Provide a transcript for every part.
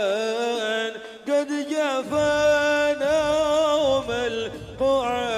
وقرآن قد جفانا يوم القعادة.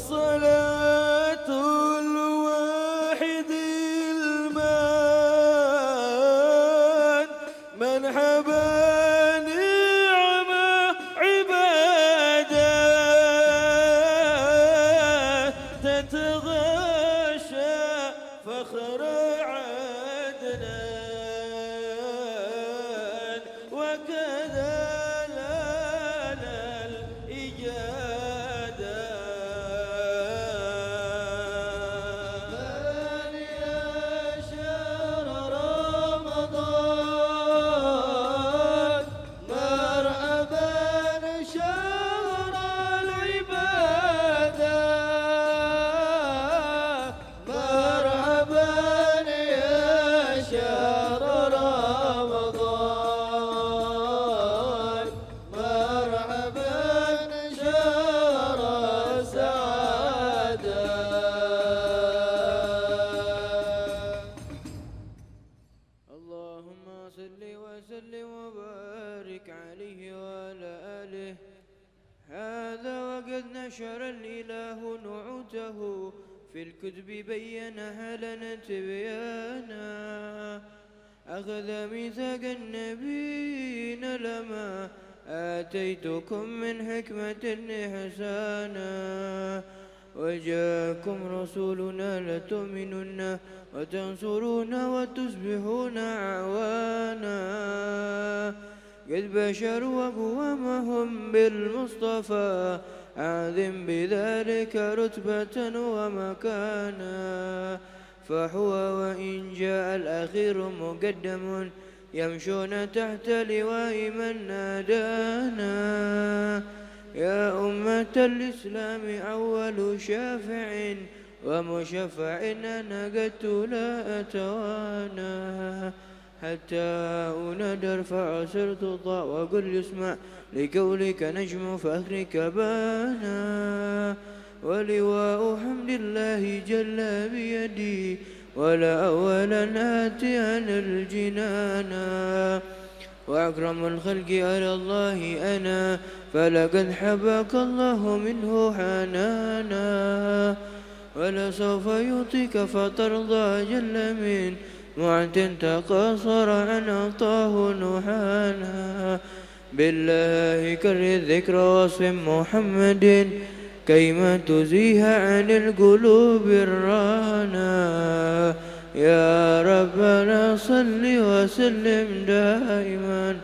وصلاة الواحد المان مرحبا نعم عبادة تتغشى فخر عدنان وكذا لنا الإجادة. اللهم صل وسلم وبارك عليه وعلى آله. هذا وقد نشر الإله نعوته في الكتب بينها لنا تبيانا. أخذ ميثاق النبيين لما آتيتكم من حكمة إحسانا. وجاءكم رسولنا لتؤمنن وتنصرون وتصبحون أعوانا. قد بشروا أقوامهم بالمصطفى أعظم بذلك رتبة ومكانا. فهو وإن جاء الأخير مقدم يمشون تحت لواء من نادانا. يا أمة الإسلام أول شافع ومشفع أنا قد لا أتوانى. حتى أنادر فعسرت طاء وقل يسمع لقولك نجم فخرك بانا. ولواء حمد الله جل بيدي ولا أولا آتي عن الجنانا. وأكرم الخلق على الله أنا فلقد حباك الله منه حنانا. ولسوف يعطيك فترضى جل من معت تقاصر عن عطاه نحانا. بالله كرر ذكر وصف محمد كيما تزيه عن القلوب الرانا. يا ربنا صل وسلم دائما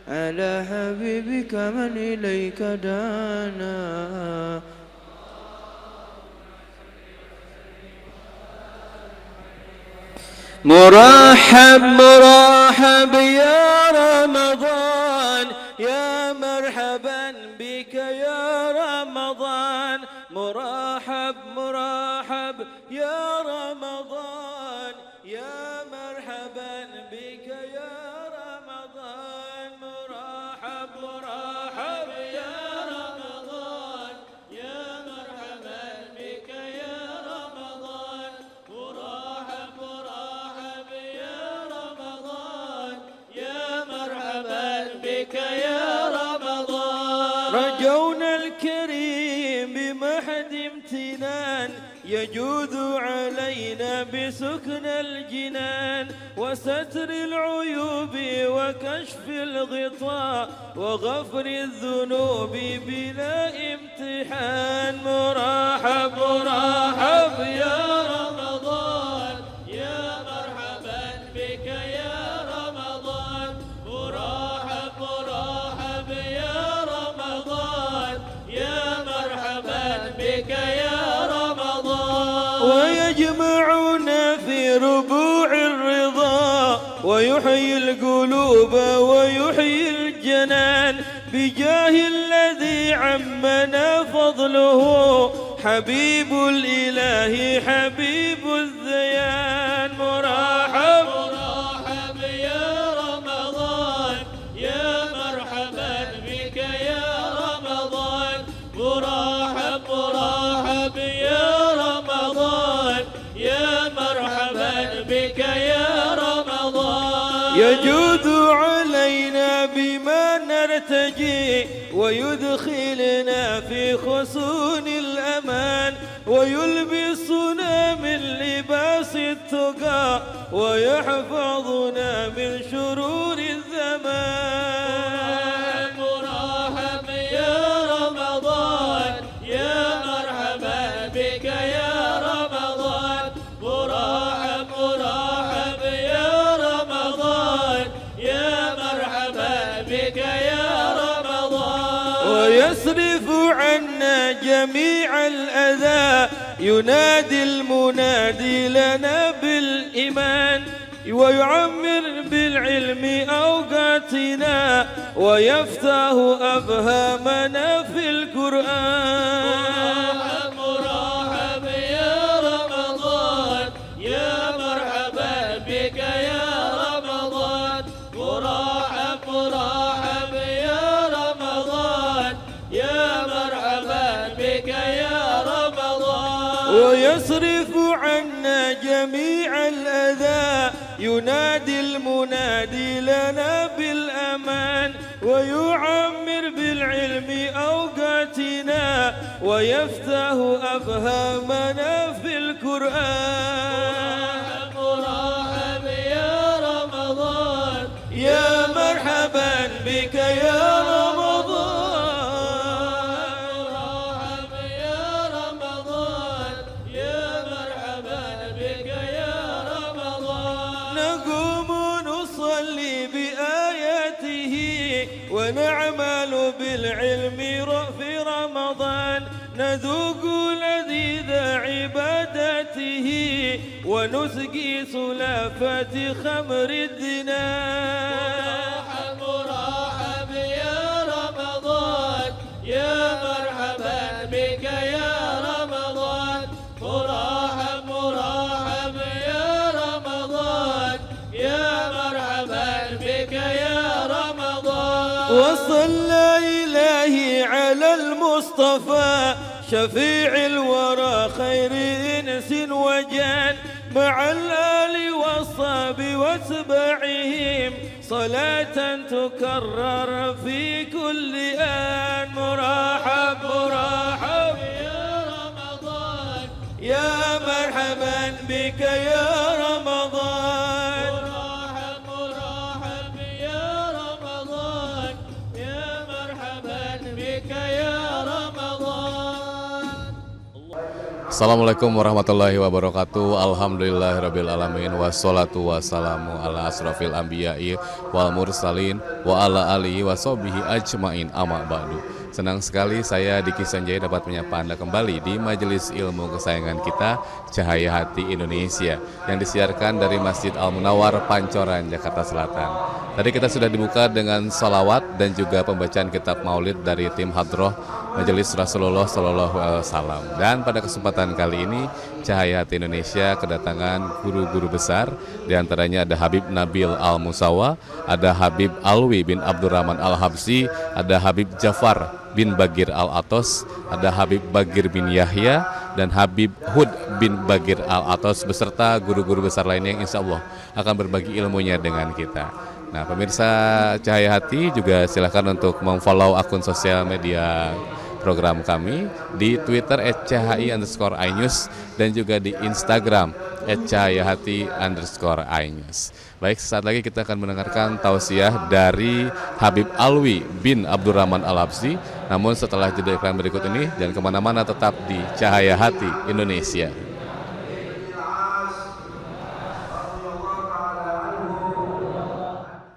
على حبيبك من إليك دانا. مرحب مرحب يا رمضان يا مرحبا بك يا رمضان. مرحب مرحب يا رمضان يا مرحبا بك يا رمضان. مرحب مرحب يا رمضان يا مرحبا بك يا رمضان. مرحب مرحب يا رمضان يا مرحبا بك يا رمضان. رجونا الكريم بمحد امتنان يجود علينا بسكن الجنان وستر العيوب وكشف الغطاء وغفر الذنوب بلا امتحان. مرحب مرحب يا رمضان يا مرحبا بك يا رمضان. مرحب مرحب يا رمضان يا مرحبا بك يا رمضان. بجاه الذي عمنا فضله حبيب الإله حبيب الزيان مرحب مرحب يا رمضان يا مرحبا بك يا رمضان مرحب مرحب يا رمضان يا مرحبا بك يا رمضان يجود علينا بما نرتجي ويدخلنا في خصون الأمان ويلبسنا من لباس التقى ويحفظنا من شرور الزمان مرحب يا رمضان يا مرحبا بك يا رمضان مرحب مرحب يا رمضان يا مرحبا بك يا رمضان ويصرف عنا جميع الأذى ينادي المنادي لنا بالإيمان ويعمر بالعلم أوقاتنا ويفتح أفهامنا في القرآن مرحب يا رمضان يا مرحبا بك يا رمضان مرحب مرحب يا رمضان يا مرحبا بك يا رمضان ويصرف عنا جميع الأذى ينادي المنادي لنا بالأمان ويعمر بالعلم أوقاتنا ويفتح أفهامنا في القرآن مرحب يا رمضان يا مرحبا بك يا رمضان مرحب يا رمضان يا مرحبا بك يا رمضان نقوم نصلي بآياته ونعمل بالعلم في رمضان نذوق لذيذ عبادته ونسقي سلافة خمر الدناء مرحب يا رمضان يا مرحبا بك يا رمضان مرحب مرحب يا رمضان يا مرحبا بك يا رمضان وصلى إلهي على المصطفى شفيع الورى خير إنس وجان مع الآل والصحب واتباعهم صلاة تكرر في كل آن مرحب مرحب يا رمضان يا مرحبا بك يا رمضان مرحب مرحب يا رمضان يا مرحبا بك يا رمضان Assalamualaikum warahmatullahi wabarakatuh. Alhamdulillahirabbil alamin wassalatu wassalamu ala asrofil anbiya'i wal mursalin wa ala alihi washabihi ajmain amma ba'du. Senang sekali saya Diki Sanjaya dapat menyapa Anda kembali di majelis ilmu kesayangan kita Cahaya Hati Indonesia yang disiarkan dari Masjid Al-Munawwar Pancoran Jakarta Selatan. Tadi kita sudah dibuka dengan salawat dan juga pembacaan kitab Maulid dari tim Hadroh Majelis Rasulullah Shallallahu Alaihi Wasallam. Dan pada kesempatan kali ini Cahaya Hati Indonesia kedatangan guru-guru besar. Di antaranya ada Habib Nabil Al-Musawa, ada Habib Alwi bin Abdurrahman Al-Habsi, ada Habib Jafar bin Bagir Al-Atos, ada Habib Bagir bin Yahya, dan Habib Hud bin Bagir Al-Atos beserta guru-guru besar lainnya yang insya Allah akan berbagi ilmunya dengan kita. Nah, pemirsa Cahaya Hati juga silakan untuk memfollow akun sosial media program kami di Twitter @chi_inews dan juga di Instagram @cahayahati_inews. Baik, sesaat lagi kita akan mendengarkan tausiah dari Habib Alwi bin Abdurrahman Al-Habsi. Namun setelah jeda iklan berikut ini, jangan kemana-mana, tetap di Cahaya Hati Indonesia.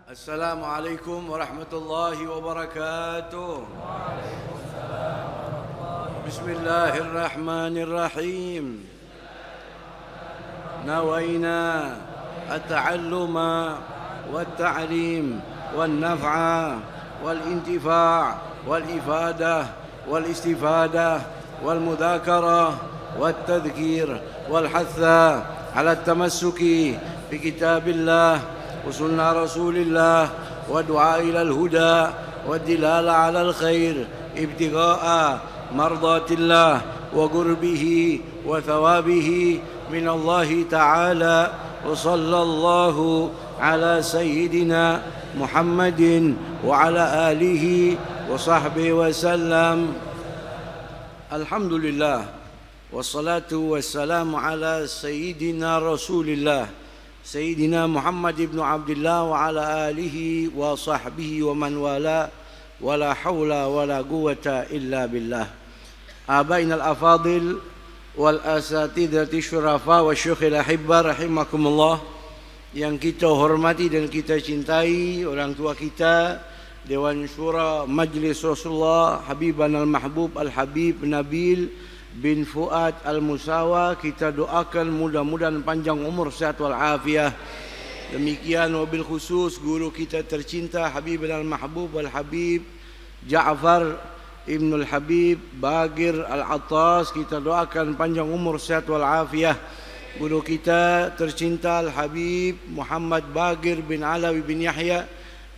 Assalamualaikum warahmatullahi wabarakatuh. Bismillahirrahmanirrahim. Nawaina at-ta'alluma wat-ta'lim wan-naf'a والانتفاع والإفادة والاستفادة والمذاكرة والتذكير والحث على التمسك بكتاب الله وسنة رسول الله والدعاء إلى الهدى والدلالة على الخير ابتغاء مرضات الله وقربه وثوابه من الله تعالى. وصلى الله على سيدنا محمد وعلى آله وصحبه وسلم. الحمد لله والصلاة والسلام على سيدنا رسول الله سيدنا محمد بن عبد الله وعلى آله وصحبه ومن والاه ولا حول ولا قوة إلا بالله. آبائنا الأفاضل والأساتذة الشرفاء والشيوخ الأحبة rahimakumullah, yang kita hormati dan kita cintai, orang tua kita, Dewan Syura Majlis Rasulullah, Habiban al-Mahbub Al-Habib Nabil bin Fuad Al-Musawa, kita doakan mudah-mudahan panjang umur, sehat wal-afiah. Demikian wabil khusus guru kita tercinta Habiban al-Mahbub Al-Habib Ja'far Ibnul Habib Bagir Al-Attas, kita doakan panjang umur, sehat wal-afiah. Guru kita tercinta Al-Habib Muhammad Bagir bin Alawi bin Yahya,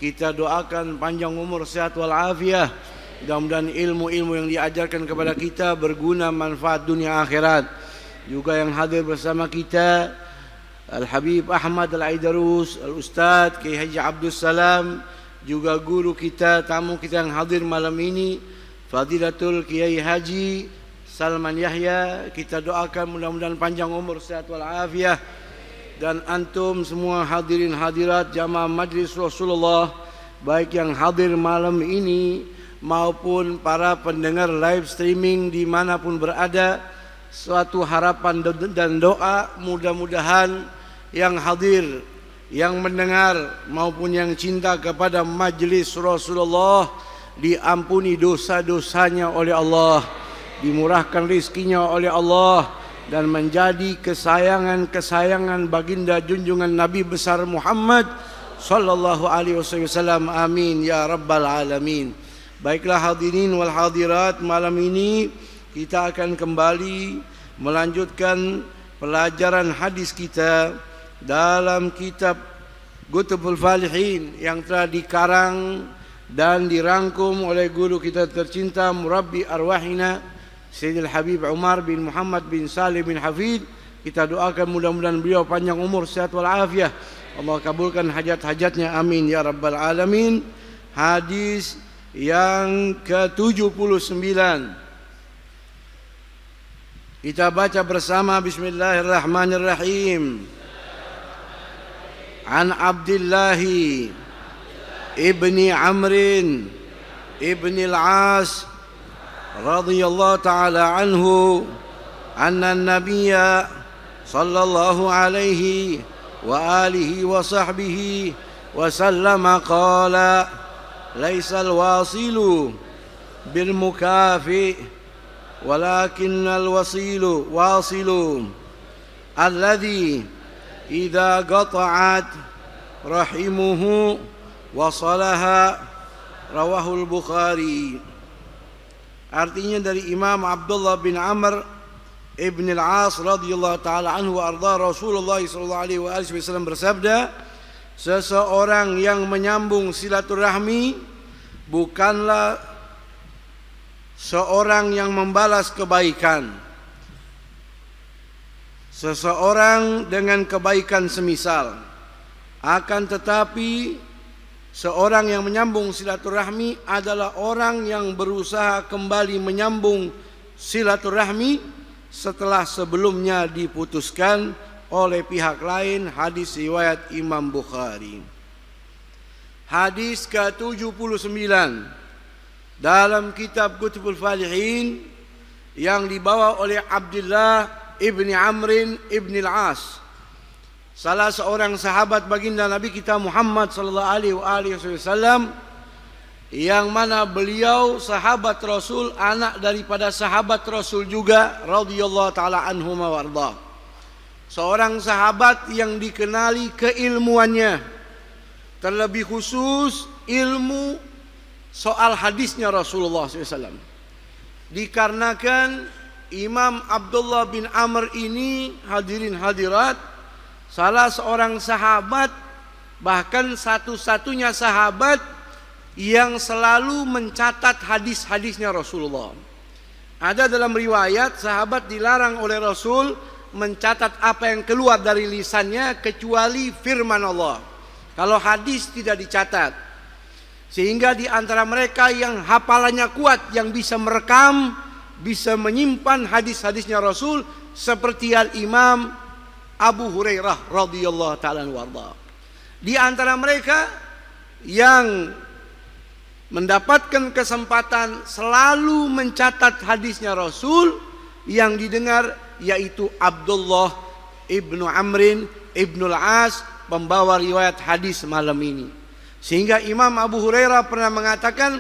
kita doakan panjang umur, sehat wal-afiah. Mudah-mudahan ilmu-ilmu yang diajarkan kepada kita berguna, manfaat dunia akhirat. Juga yang hadir bersama kita Al-Habib Ahmad Al-Aidarus, Al-Ustaz Kiai Haji Abdul Salam, juga guru kita, tamu kita yang hadir malam ini Fadilatul Kiai Haji Salman Yahya, kita doakan mudah-mudahan panjang umur, sehat wal-afiah. Dan antum semua hadirin hadirat jamaah Majlis Rasulullah, baik yang hadir malam ini maupun para pendengar live streaming dimanapun berada, suatu harapan dan doa mudah-mudahan yang hadir, yang mendengar maupun yang cinta kepada Majlis Rasulullah diampuni dosa-dosanya oleh Allah, dimurahkan rizkinya oleh Allah, dan menjadi kesayangan-kesayangan baginda junjungan Nabi besar Muhammad sallallahu alaihi wasallam. Amin ya rabbal alamin. Baiklah hadirin wal hadirat, malam ini kita akan kembali melanjutkan pelajaran hadis kita dalam kitab Kutubul Falihin yang telah dikarang dan dirangkum oleh guru kita tercinta Murabbi Arwahina Sayyidil Habib Umar bin Muhammad bin Salih bin Hafid. Kita doakan mudah-mudahan beliau panjang umur, sehat wal-afiah. Allah kabulkan hajat-hajatnya, amin ya rabbal alamin. Hadis yang ke-79 kita baca bersama. Bismillahirrahmanirrahim. An Abdillahi ibni Amrin ibni al-As radhiyallahu ta'ala anhu anna an-nabiyya sallallahu alaihi wa alihi wa sahbihi wa sallama qala laisa al-wasilu bil mukafi walakin al-wasilu wasilu alladhi idza qata'at rahimuhu wasalaha, rawahul Bukhari. Artinya dari Imam Abdullah bin Amr ibn al-As radhiyallahu ta'ala anhu wa arda, Rasulullah sallallahu alaihi wasallam bersabda, seseorang yang menyambung silaturahmi bukanlah seorang yang membalas kebaikan. Seseorang dengan kebaikan semisal, akan tetapi seorang yang menyambung silaturahmi adalah orang yang berusaha kembali menyambung silaturahmi setelah sebelumnya diputuskan oleh pihak lain. Hadis riwayat Imam Bukhari. Hadis ke-79 dalam kitab Kutubul Falihin yang dibawa oleh Abdullah ibni Amrin ibni al-As, salah seorang sahabat baginda Nabi kita Muhammad sallallahu alaihi wasallam, yang mana beliau sahabat Rasul, anak daripada sahabat Rasul juga radhiyallahu taala anhum wa arda. Seorang sahabat yang dikenali keilmuannya, terlebih khusus ilmu soal hadisnya Rasulullah SAW. Dikarenakan Imam Abdullah bin Amr ini, hadirin hadirat, salah seorang sahabat, bahkan satu-satunya sahabat yang selalu mencatat hadis-hadisnya Rasulullah. Ada dalam riwayat sahabat dilarang oleh Rasul mencatat apa yang keluar dari lisannya kecuali firman Allah. Kalau hadis tidak dicatat. Sehingga di antara mereka yang hafalannya kuat, yang bisa merekam, bisa menyimpan hadis-hadisnya Rasul, seperti Al-Imam Abu Hurairah radhiyallahu ta'ala anhu. Di antara mereka yang mendapatkan kesempatan selalu mencatat hadisnya Rasul yang didengar, yaitu Abdullah ibnu Amrin ibnu Al-As, pembawa riwayat hadis malam ini. Sehingga Imam Abu Hurairah pernah mengatakan,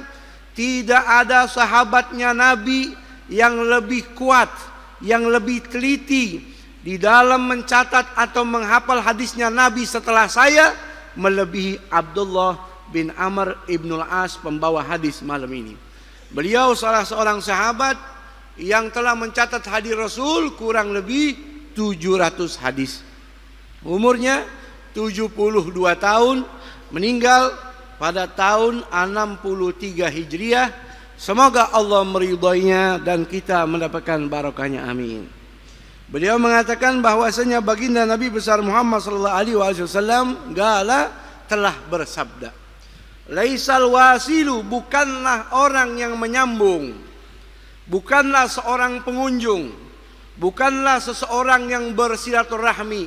tidak ada sahabatnya Nabi yang lebih kuat, yang lebih teliti di dalam mencatat atau menghafal hadisnya Nabi setelah saya, melebihi Abdullah bin Amr ibn Al-As, pembawa hadis malam ini. Beliau salah seorang sahabat yang telah mencatat hadis Rasul kurang lebih 700 hadis. Umurnya 72 tahun, meninggal pada tahun 63 Hijriah. Semoga Allah meridhoinya dan kita mendapatkan barokahnya, amin. Beliau mengatakan bahwasanya baginda Nabi besar Muhammad sallallahu alaihi wasallam gala telah bersabda, laisal wasilu, bukanlah orang yang menyambung, bukanlah seorang pengunjung, bukanlah seseorang yang bersilaturahmi,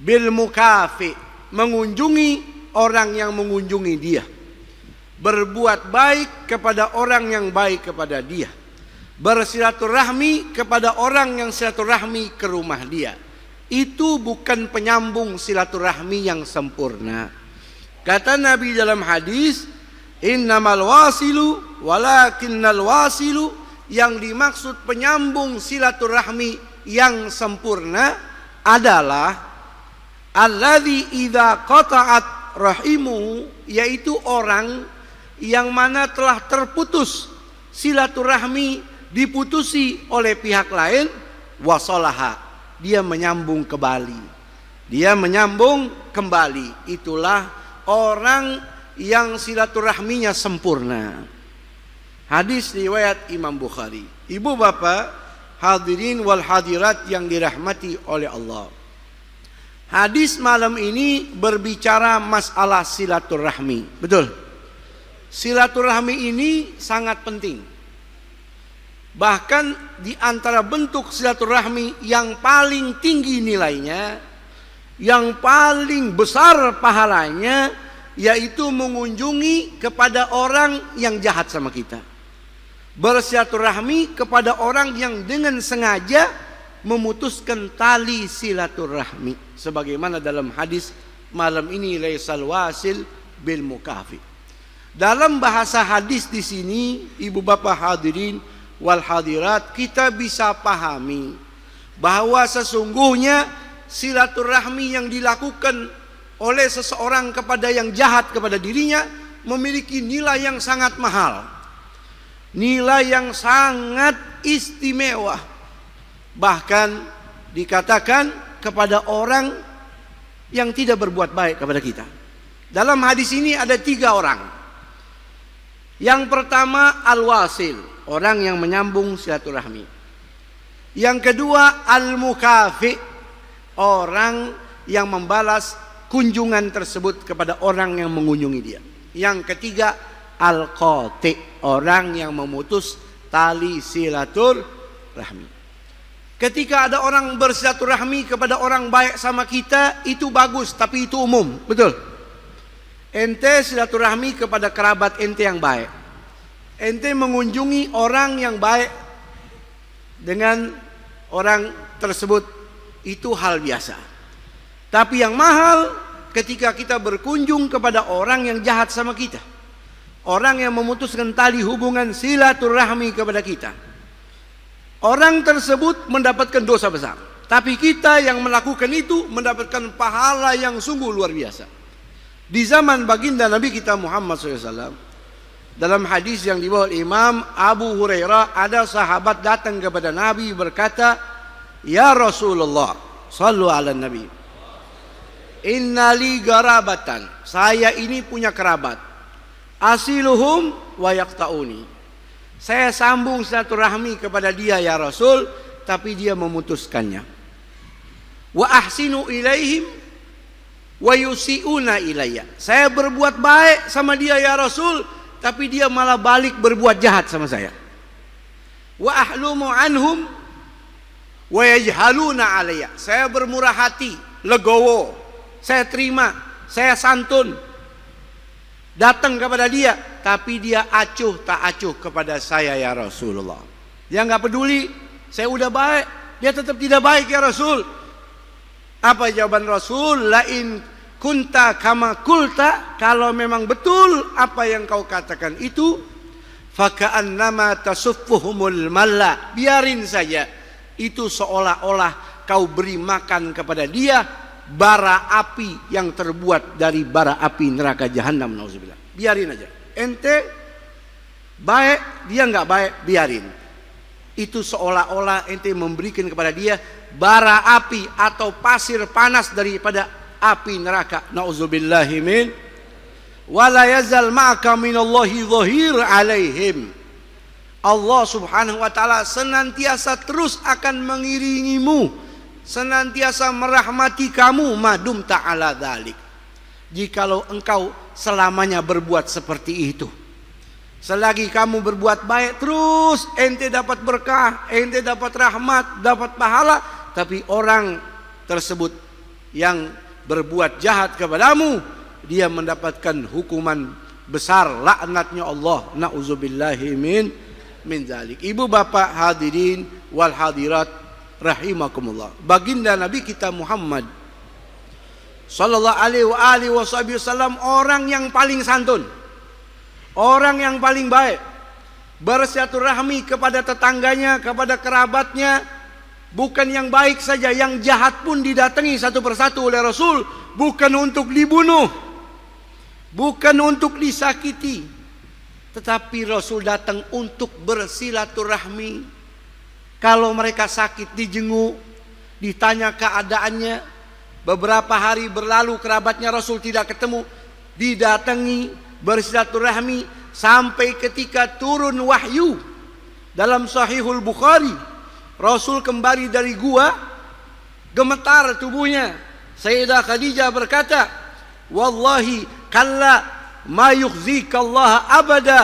bil mukafi, mengunjungi orang yang mengunjungi dia, berbuat baik kepada orang yang baik kepada dia, bersilaturahmi kepada orang yang silaturahmi ke rumah dia. Itu bukan penyambung silaturahmi yang sempurna. Kata Nabi dalam hadis, innamal wasilu walakinnal wasilu, yang dimaksud penyambung silaturahmi yang sempurna adalah alladzi idza qata'at rahimuhu, yaitu orang yang mana telah terputus silaturahmi, diputusi oleh pihak lain, wasolaha, dia menyambung kembali. Dia menyambung kembali. Itulah orang yang silaturahminya sempurna. Hadis riwayat Imam Bukhari. Ibu bapak hadirin wal hadirat yang dirahmati oleh Allah, hadis malam ini berbicara masalah silaturahmi. Betul. Silaturahmi ini sangat penting. Bahkan di antara bentuk silaturahmi yang paling tinggi nilainya, yang paling besar pahalanya, yaitu mengunjungi kepada orang yang jahat sama kita. Bersilaturahmi kepada orang yang dengan sengaja memutuskan tali silaturahmi, sebagaimana dalam hadis malam ini, laisal wasil bil mukafi. Dalam bahasa hadis di sini, ibu bapak hadirin wal hadirat, kita bisa pahami bahwa sesungguhnya silaturahmi yang dilakukan oleh seseorang kepada yang jahat kepada dirinya memiliki nilai yang sangat mahal, nilai yang sangat istimewa. Bahkan dikatakan kepada orang yang tidak berbuat baik kepada kita. Dalam hadis ini ada 3 orang. Yang pertama al-wasil, orang yang menyambung silaturahmi. Yang kedua al-mukafi, orang yang membalas kunjungan tersebut kepada orang yang mengunjungi dia. Yang ketiga al-qati, orang yang memutus tali silaturahmi. Ketika ada orang bersilaturahmi kepada orang baik sama kita, itu bagus, tapi itu umum, betul. Ente silaturahmi kepada kerabat ente yang baik, ente mengunjungi orang yang baik dengan orang tersebut, itu hal biasa. Tapi yang mahal ketika kita berkunjung kepada orang yang jahat sama kita, orang yang memutuskan tali hubungan silaturahmi kepada kita. Orang tersebut mendapatkan dosa besar, tapi kita yang melakukan itu mendapatkan pahala yang sungguh luar biasa. Di zaman baginda Nabi kita Muhammad SAW, dalam hadis yang dibawa oleh Imam Abu Hurairah, ada sahabat datang kepada Nabi berkata, "Ya Rasulullah, sallu ala Nabi. Innali garabatan. Saya ini punya kerabat. Asiluhum wa yaqta'uni. Saya sambung silaturahmi kepada dia ya Rasul, tapi dia memutuskannya. Wa ahsinu ilaihim wa yusiuna ilayya. Saya berbuat baik sama dia ya Rasul, tapi dia malah balik berbuat jahat sama saya. Wa ahlumu anhum wa yajhaluna alayya. Saya bermurah hati, legowo, saya terima, saya santun, datang kepada dia, tapi dia acuh tak acuh kepada saya ya Rasulullah. Dia nggak peduli, saya udah baik, dia tetap tidak baik ya Rasul. Apa jawaban Rasul? Lain kunta kama kulta, kalau memang betul apa yang kau katakan itu, faka'annama tasuffuhumul malla, biarin saja. Itu seolah-olah kau beri makan kepada dia bara api yang terbuat dari bara api neraka jahanam, nauzubillah. Biarin aja. Ente baik, dia nggak baik, biarin. Itu seolah-olah ente memberikan kepada dia bara api atau pasir panas daripada api neraka, nauzubillahi min. Wala yazal ma'aka minallahi dhahir alaihim. Allah subhanahu wa ta'ala senantiasa terus akan mengiringimu, senantiasa merahmati kamu, madum ta'ala dhalik, jikalau engkau selamanya berbuat seperti itu. Selagi kamu berbuat baik terus, ente dapat berkah, ente dapat rahmat, dapat pahala. Tapi orang tersebut yang berbuat jahat kepadamu, dia mendapatkan hukuman besar, laknatnya Allah, na'udzubillahi min dzalik. Ibu bapak hadirin wal hadirat rahimakumullah. Baginda Nabi kita Muhammad sallallahu alaihi wasallam orang yang paling santun, orang yang paling baik, bersilaturahmi kepada tetangganya, kepada kerabatnya, bukan yang baik saja, yang jahat pun didatangi satu persatu oleh Rasul, bukan untuk dibunuh, bukan untuk disakiti, tetapi Rasul datang untuk bersilaturahmi. Kalau mereka sakit dijenguk, ditanya keadaannya. Beberapa hari berlalu kerabatnya Rasul tidak ketemu, didatangi, bersilaturahmi, sampai ketika turun wahyu. Dalam Sahihul Bukhari, Rasul kembali dari gua, gemetar tubuhnya. Sayyidah Khadijah berkata, "Wallahi kalla ma yukhzikallaha abada."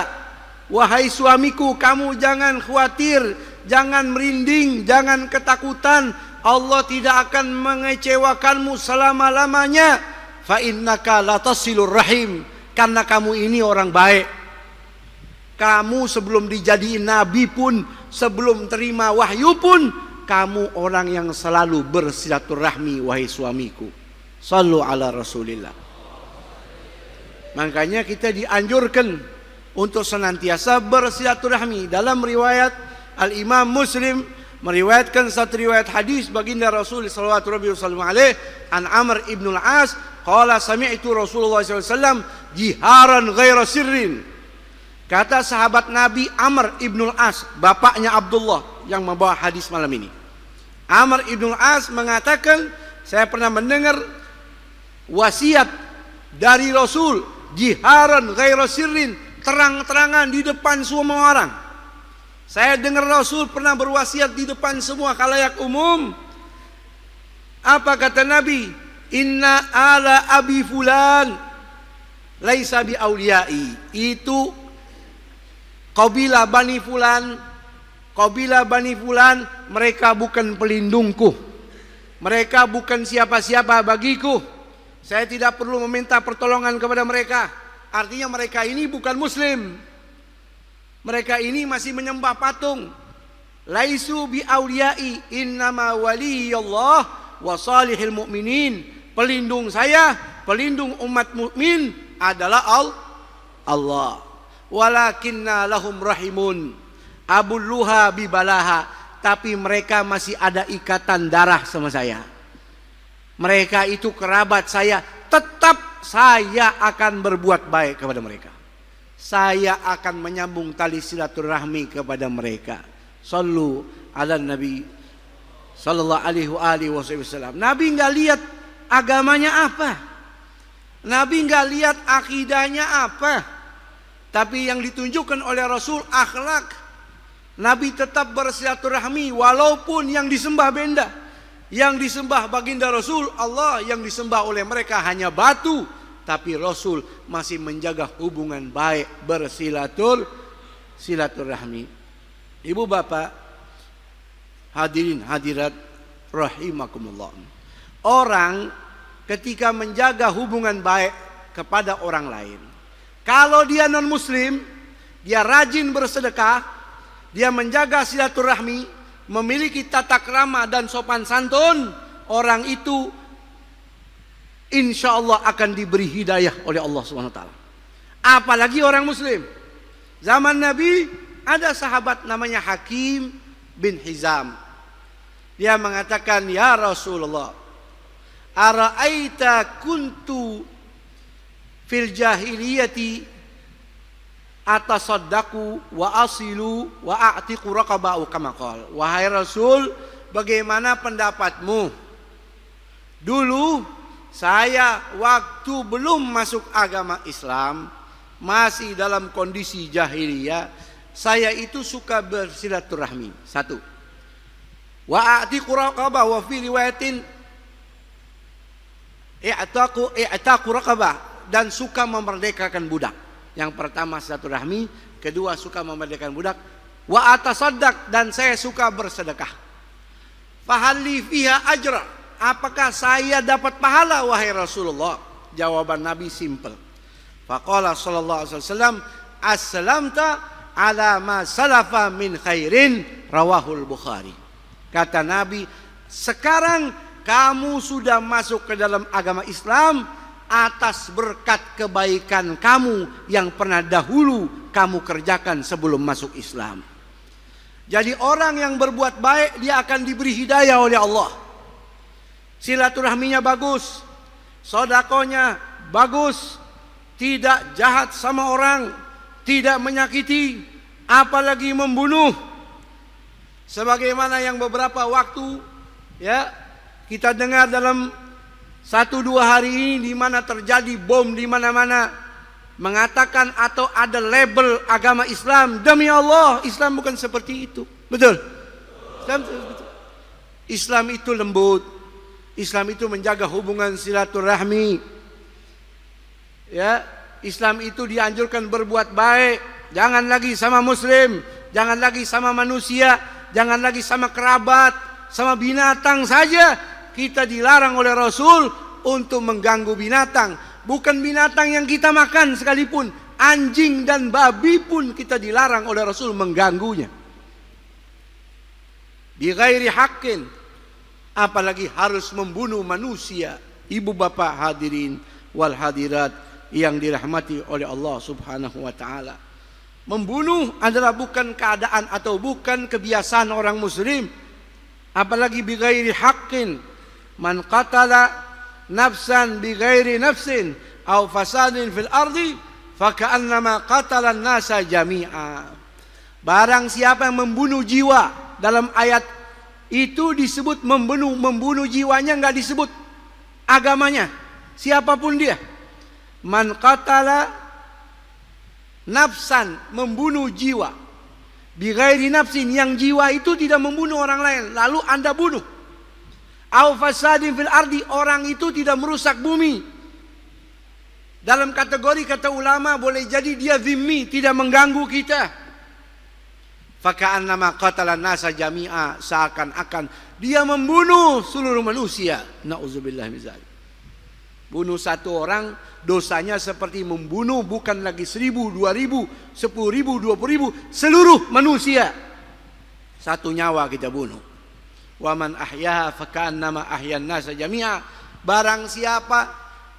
Wahai suamiku, kamu jangan khawatir, jangan merinding, jangan ketakutan. Allah tidak akan mengecewakanmu selama-lamanya. Fa innaka latasilur rahim, karena kamu ini orang baik. Kamu sebelum dijadiin nabi pun, sebelum terima wahyu pun, kamu orang yang selalu bersilaturahmi, wahai suamiku. Sallu ala Rasulillah. Makanya kita dianjurkan untuk senantiasa bersilaturahmi. Dalam riwayat Al-Imam Muslim meriwayatkan satu riwayat hadis baginda Rasul sallallahu alaihi wasallam an Amr ibn al-As qala sami'tu Rasulullah sallallahu alaihi wasallam jiharan ghaira sirrin. Kata sahabat Nabi Amr ibn al-As, bapaknya Abdullah yang membawa hadis malam ini. Amr ibn al-As mengatakan, saya pernah mendengar wasiat dari Rasul jiharan ghaira sirrin, terang-terangan di depan semua orang. Saya dengar Rasul pernah berwasiat di depan semua khalayak umum. Apa kata Nabi? Inna ala abi fulan laisa bi auliyai. Itu kabilah Bani Fulan, kabilah Bani Fulan, mereka bukan pelindungku. Mereka bukan siapa-siapa bagiku. Saya tidak perlu meminta pertolongan kepada mereka. Artinya mereka ini bukan muslim. Mereka ini masih menyembah patung. Laisu bi auliyai, innama waliyallah wa salihil mu'minin. Pelindung saya, pelindung umat mukmin adalah Allah. Walakinna lahum rahimun abulluha bibalaha. Tapi mereka masih ada ikatan darah sama saya. Mereka itu kerabat saya, tetap saya akan berbuat baik kepada mereka. Saya akan menyambung tali silaturahmi kepada mereka. Sallu ala Nabi sallallahu alaihi wasallam. Nabi enggak lihat agamanya apa. Nabi enggak lihat akidahnya apa. Tapi yang ditunjukkan oleh Rasul akhlak. Nabi tetap bersilaturahmi walaupun yang disembah benda. Yang disembah baginda Rasul Allah, yang disembah oleh mereka hanya batu. Tapi Rasul masih menjaga hubungan baik, silaturahmi. Ibu bapak, hadirin hadirat rahimakumullah. Orang ketika menjaga hubungan baik kepada orang lain, kalau dia non muslim, dia rajin bersedekah, dia menjaga silaturahmi, memiliki tata krama dan sopan santun, orang itu insya Allah akan diberi hidayah oleh Allah SWT. Apalagi orang muslim. Zaman Nabi ada sahabat namanya Hakim bin Hizam. Dia mengatakan, ya Rasulullah, ara'aita kuntu fil jahiliyati atasaddaqu wa asilu wa a'tiqu raqaba'u kama qala. Wahai Rasul, bagaimana pendapatmu? Dulu saya waktu belum masuk agama Islam, masih dalam kondisi jahiliyah, saya itu suka bersilaturahmi. Satu. Wa a'tiqu raqabah, wa fi riwayatin i'taqu raqabah, dan suka memerdekakan budak. Yang pertama silaturahmi, kedua suka memerdekakan budak. Wa atasaddaq, dan saya suka bersedekah. Fahalli fiha ajra, apakah saya dapat pahala wahai Rasulullah? Jawaban Nabi simple. Faqala sallallahu alaihi wasallam, aslamta ala ma salafa min khairin, rawahul Bukhari. Kata Nabi, sekarang kamu sudah masuk ke dalam agama Islam atas berkat kebaikan kamu yang pernah dahulu kamu kerjakan sebelum masuk Islam. Jadi orang yang berbuat baik dia akan diberi hidayah oleh Allah. Silaturahminya bagus, sedekahnya bagus, tidak jahat sama orang, tidak menyakiti, apalagi membunuh. Sebagaimana yang beberapa waktu ya kita dengar dalam 1-2 hari ini, di mana terjadi bom di mana-mana, mengatakan atau ada label agama Islam. Demi Allah, Islam bukan seperti itu. Betul? Islam itu lembut. Islam itu menjaga hubungan silaturahmi. Ya, Islam itu dianjurkan berbuat baik. Jangan lagi sama muslim, jangan lagi sama manusia, jangan lagi sama kerabat, sama binatang saja. Kita dilarang oleh Rasul untuk mengganggu binatang. Bukan binatang yang kita makan sekalipun, anjing dan babi pun kita dilarang oleh Rasul mengganggunya. Bi ghairi haqqin, apalagi harus membunuh manusia. Ibu bapak hadirin wal hadirat yang dirahmati oleh Allah Subhanahu wa taala. Membunuh adalah bukan keadaan atau bukan kebiasaan orang muslim, apalagi bi ghairi haqqin. Man qatala nafsan bi ghairi nafsin aw fasadin fil ardi faka'annama qatala an-nasa jami'a. Barang siapa yang membunuh jiwa, dalam ayat itu disebut membunuh jiwanya, enggak disebut agamanya, siapapun dia. Man qatala nafsan, membunuh jiwa, bi ghairi nafsin, yang jiwa itu tidak membunuh orang lain lalu Anda bunuh. Au fasadin fil ardi, orang itu tidak merusak bumi. Dalam kategori kata ulama boleh jadi dia zimmi, tidak mengganggu kita. Faka'annama qatalan nasa jami'a, seakan-akan dia membunuh seluruh manusia. Nauzubillah min dzalik. Bunuh satu orang dosanya seperti membunuh bukan lagi 1.000, 2.000, 10.000, 20.000, seluruh manusia. Satu nyawa kita bunuh. Wa man ahyaha faka'annama ahyan nasa jami'a. Barang siapa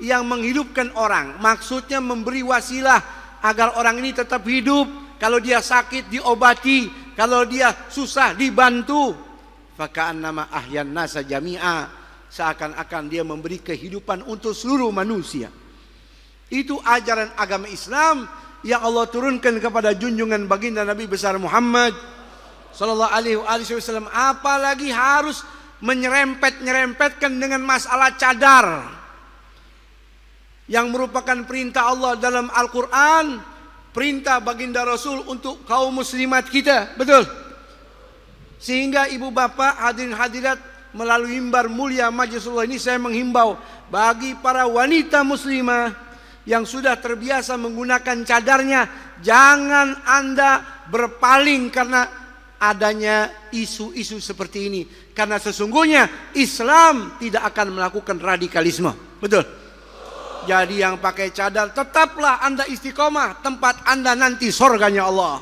yang menghidupkan orang, maksudnya memberi wasilah agar orang ini tetap hidup. Kalau dia sakit diobati, kalau dia susah dibantu. Faka'annama ahyan nasa jami'a, seakan-akan dia memberi kehidupan untuk seluruh manusia. Itu ajaran agama Islam yang Allah turunkan kepada junjungan baginda Nabi besar Muhammad sallallahu alaihi wasallam. Apalagi harus menyerempet-nyerempetkan dengan masalah cadar yang merupakan perintah Allah dalam Al-Quran, perintah baginda Rasul untuk kaum muslimat kita, betul? Sehingga ibu bapak, hadirin hadirat, melalui mimbar mulia Majlisullah ini saya menghimbau bagi para wanita muslimah yang sudah terbiasa menggunakan cadarnya, jangan Anda berpaling karena adanya isu-isu seperti ini. Karena sesungguhnya Islam tidak akan melakukan radikalisme, betul? Jadi yang pakai cadar tetaplah Anda istiqomah, tempat Anda nanti surganya Allah.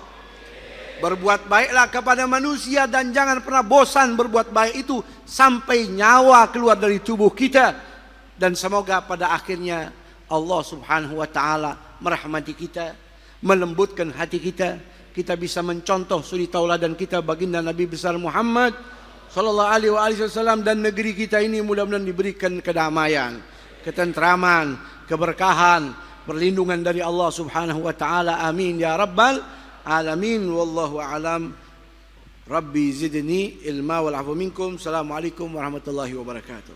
Berbuat baiklah kepada manusia dan jangan pernah bosan berbuat baik itu sampai nyawa keluar dari tubuh kita. Dan semoga pada akhirnya Allah subhanahu wa ta'ala merahmati kita, melembutkan hati kita. Kita bisa mencontoh suri tauladan kita baginda Nabi besar Muhammad sallallahu alaihi wasallam, dan negeri kita ini mudah-mudahan diberikan kedamaian, ketentraman, keberkahan, perlindungan dari Allah subhanahu wa ta'ala. Amin ya rabbal alamin. Wallahu a'lam. Rabbi zidni ilma wal afu minkum. Assalamualaikum warahmatullahi wabarakatuh.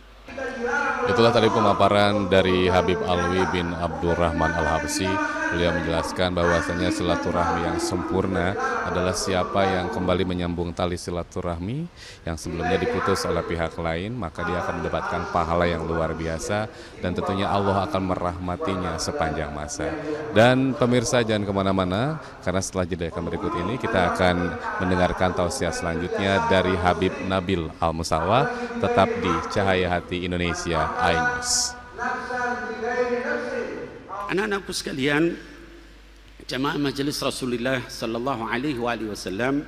Itulah tadi pemaparan dari Habib Alwi bin Abdurrahman Al-Habsyi. Beliau menjelaskan bahwasanya silaturahmi yang sempurna adalah siapa yang kembali menyambung tali silaturahmi yang sebelumnya diputus oleh pihak lain, maka dia akan mendapatkan pahala yang luar biasa dan tentunya Allah akan merahmatinya sepanjang masa. Dan pemirsa jangan kemana-mana, karena setelah jeda berikut ini kita akan mendengarkan tausiah selanjutnya dari Habib Nabil Al-Musawa, tetap di Cahaya Hati Indonesia iNews. Anak-anakku sekalian, jamaah majelis Rasulullah sallallahu alaihi wasallam,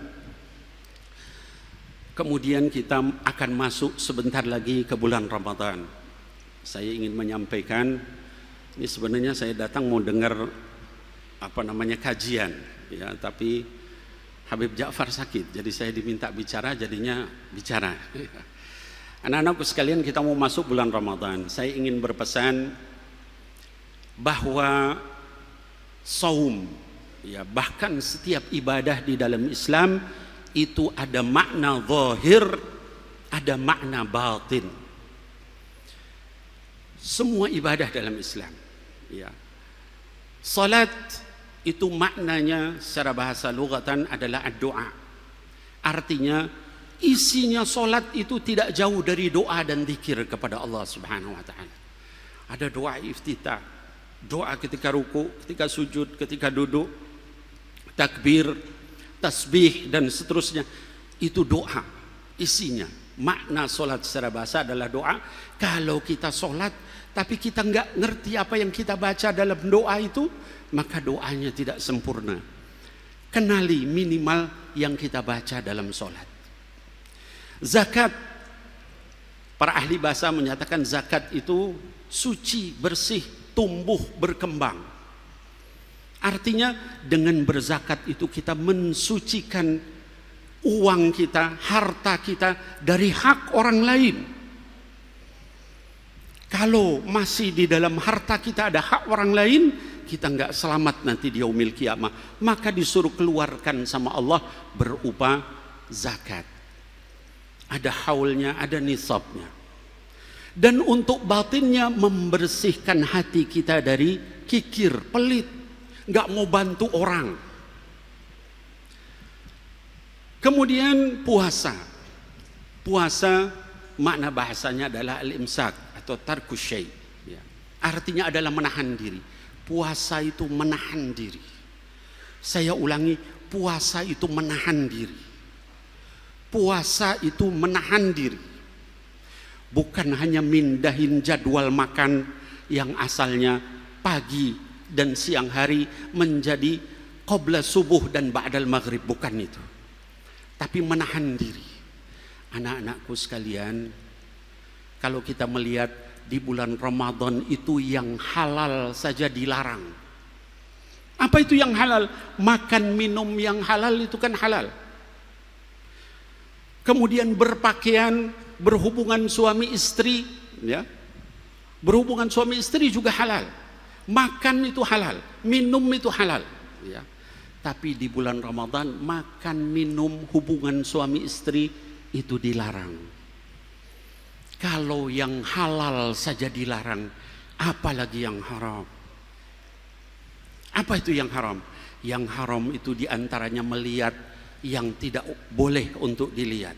kemudian kita akan masuk sebentar lagi ke bulan Ramadan. Saya ingin menyampaikan, ini sebenarnya saya datang mau dengar kajian ya, tapi Habib Ja'far sakit, jadi saya diminta bicara, jadinya bicara. Anak-anakku sekalian, kita mau masuk bulan Ramadan. Saya ingin berpesan bahwa saum, ya, bahkan setiap ibadah di dalam Islam itu ada makna zahir, ada makna batin. Semua ibadah dalam Islam, ya. Salat itu maknanya secara bahasa lugatan adalah doa. Artinya isinya salat itu tidak jauh dari doa dan zikir kepada Allah Subhanahu wa taala. Ada doa iftitah, doa ketika ruku, ketika sujud, ketika duduk, takbir, tasbih dan seterusnya. Itu doa isinya. Makna solat secara bahasa adalah doa. Kalau kita solat tapi kita nggak ngerti apa yang kita baca dalam doa itu, maka doanya tidak sempurna. Kenali minimal yang kita baca dalam solat. Zakat, para ahli bahasa menyatakan zakat itu suci, bersih, tumbuh, berkembang. Artinya dengan berzakat itu kita mensucikan uang kita, harta kita dari hak orang lain. Kalau masih di dalam harta kita ada hak orang lain, kita nggak selamat nanti di yaumil kiamah. Maka disuruh keluarkan sama Allah berupa zakat. Ada haulnya, ada nisabnya. Dan untuk batinnya membersihkan hati kita dari kikir, pelit, nggak mau bantu orang. Kemudian puasa. Puasa makna bahasanya adalah al-imsak atau tarkus syai'. Ya. Artinya adalah menahan diri. Puasa itu menahan diri. Saya ulangi, puasa itu menahan diri. Puasa itu menahan diri. Bukan hanya mindahin jadwal makan yang asalnya pagi dan siang hari menjadi qabla subuh dan ba'dal maghrib, bukan itu. Tapi menahan diri. Anak-anakku sekalian, kalau kita melihat di bulan Ramadan itu yang halal saja dilarang. Apa itu yang halal? Makan minum yang halal itu kan halal. Kemudian berpakaian, berhubungan suami istri, ya. Berhubungan suami istri juga halal. Makan itu halal, minum itu halal, ya. Tapi di bulan Ramadan makan, minum, hubungan suami istri itu dilarang. Kalau yang halal saja dilarang, apalagi yang haram. Apa itu yang haram? Yang haram itu diantaranya melihat yang tidak boleh untuk dilihat,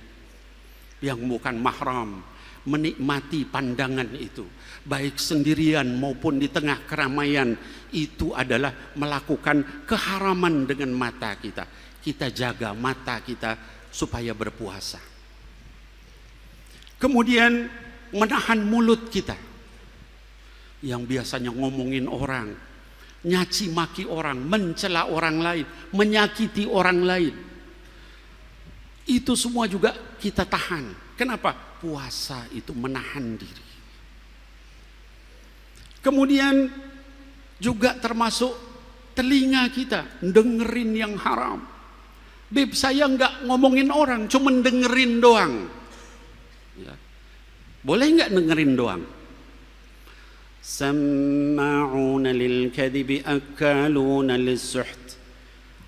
yang bukan mahram, menikmati pandangan itu, baik sendirian maupun di tengah keramaian, itu adalah melakukan keharaman dengan mata kita. Kita jaga mata kita supaya berpuasa. Kemudian menahan mulut kita yang biasanya ngomongin orang, nyaci maki orang, mencela orang lain, menyakiti orang lain. Itu semua juga kita tahan. Kenapa? Puasa itu menahan diri. Kemudian juga termasuk telinga kita, dengerin yang haram. Beb, saya nggak ngomongin orang, cuma dengerin doang. Ya. Boleh nggak dengerin doang? Samma'una lil kadhibi akaluna lis-suht.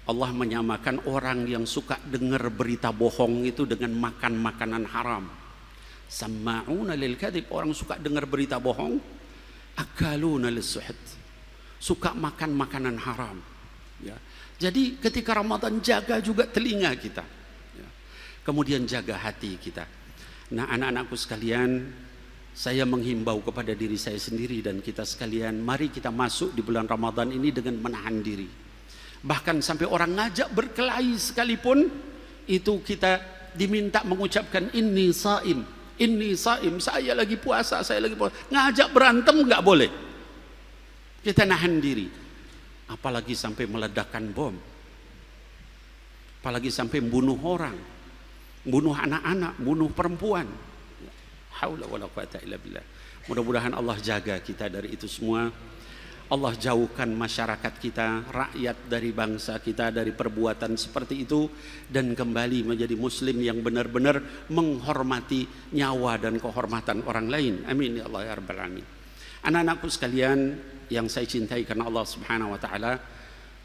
Allah menyamakan orang yang suka dengar berita bohong itu dengan makan makanan haram. Samma'una lil kadhib, orang suka dengar berita bohong. Akaluna lis-suht, suka makan makanan haram, ya. Jadi ketika Ramadan jaga juga telinga kita, ya. Kemudian jaga hati kita. Nah, anak-anakku sekalian, saya menghimbau kepada diri saya sendiri dan kita sekalian, mari kita masuk di bulan Ramadan ini dengan menahan diri. Bahkan sampai orang ngajak berkelahi sekalipun, itu kita diminta mengucapkan inni saim, saya lagi puasa, saya lagi puasa. Ngajak berantem nggak boleh. Kita nahan diri. Apalagi sampai meledakkan bom, apalagi sampai membunuh orang, bunuh anak-anak, bunuh perempuan. Haula wala quwata illa billah. Mudah-mudahan Allah jaga kita dari itu semua. Allah jauhkan masyarakat kita, rakyat dari bangsa kita dari perbuatan seperti itu, dan kembali menjadi muslim yang benar-benar menghormati nyawa dan kehormatan orang lain. Amin ya Allah ya rabbal alamin. Anak-anakku sekalian yang saya cintai karena Allah Subhanahu wa taala,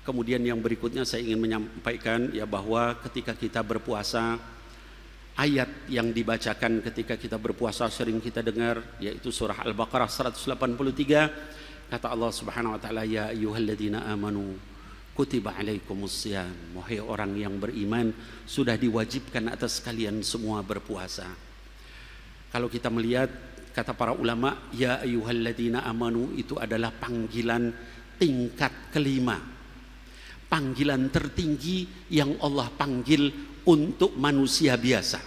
kemudian yang berikutnya saya ingin menyampaikan ya bahwa ketika kita berpuasa, ayat yang dibacakan ketika kita berpuasa sering kita dengar, yaitu surah Al-Baqarah 183. Kata Allah Subhanahu wa taala, ya ayyuhalladzina amanu kutiba alaikumusiyam, wahai orang yang beriman, sudah diwajibkan atas kalian semua berpuasa. Kalau kita melihat kata para ulama, ya ayyuhalladzina amanu itu adalah panggilan tingkat kelima, panggilan tertinggi yang Allah panggil untuk manusia biasa.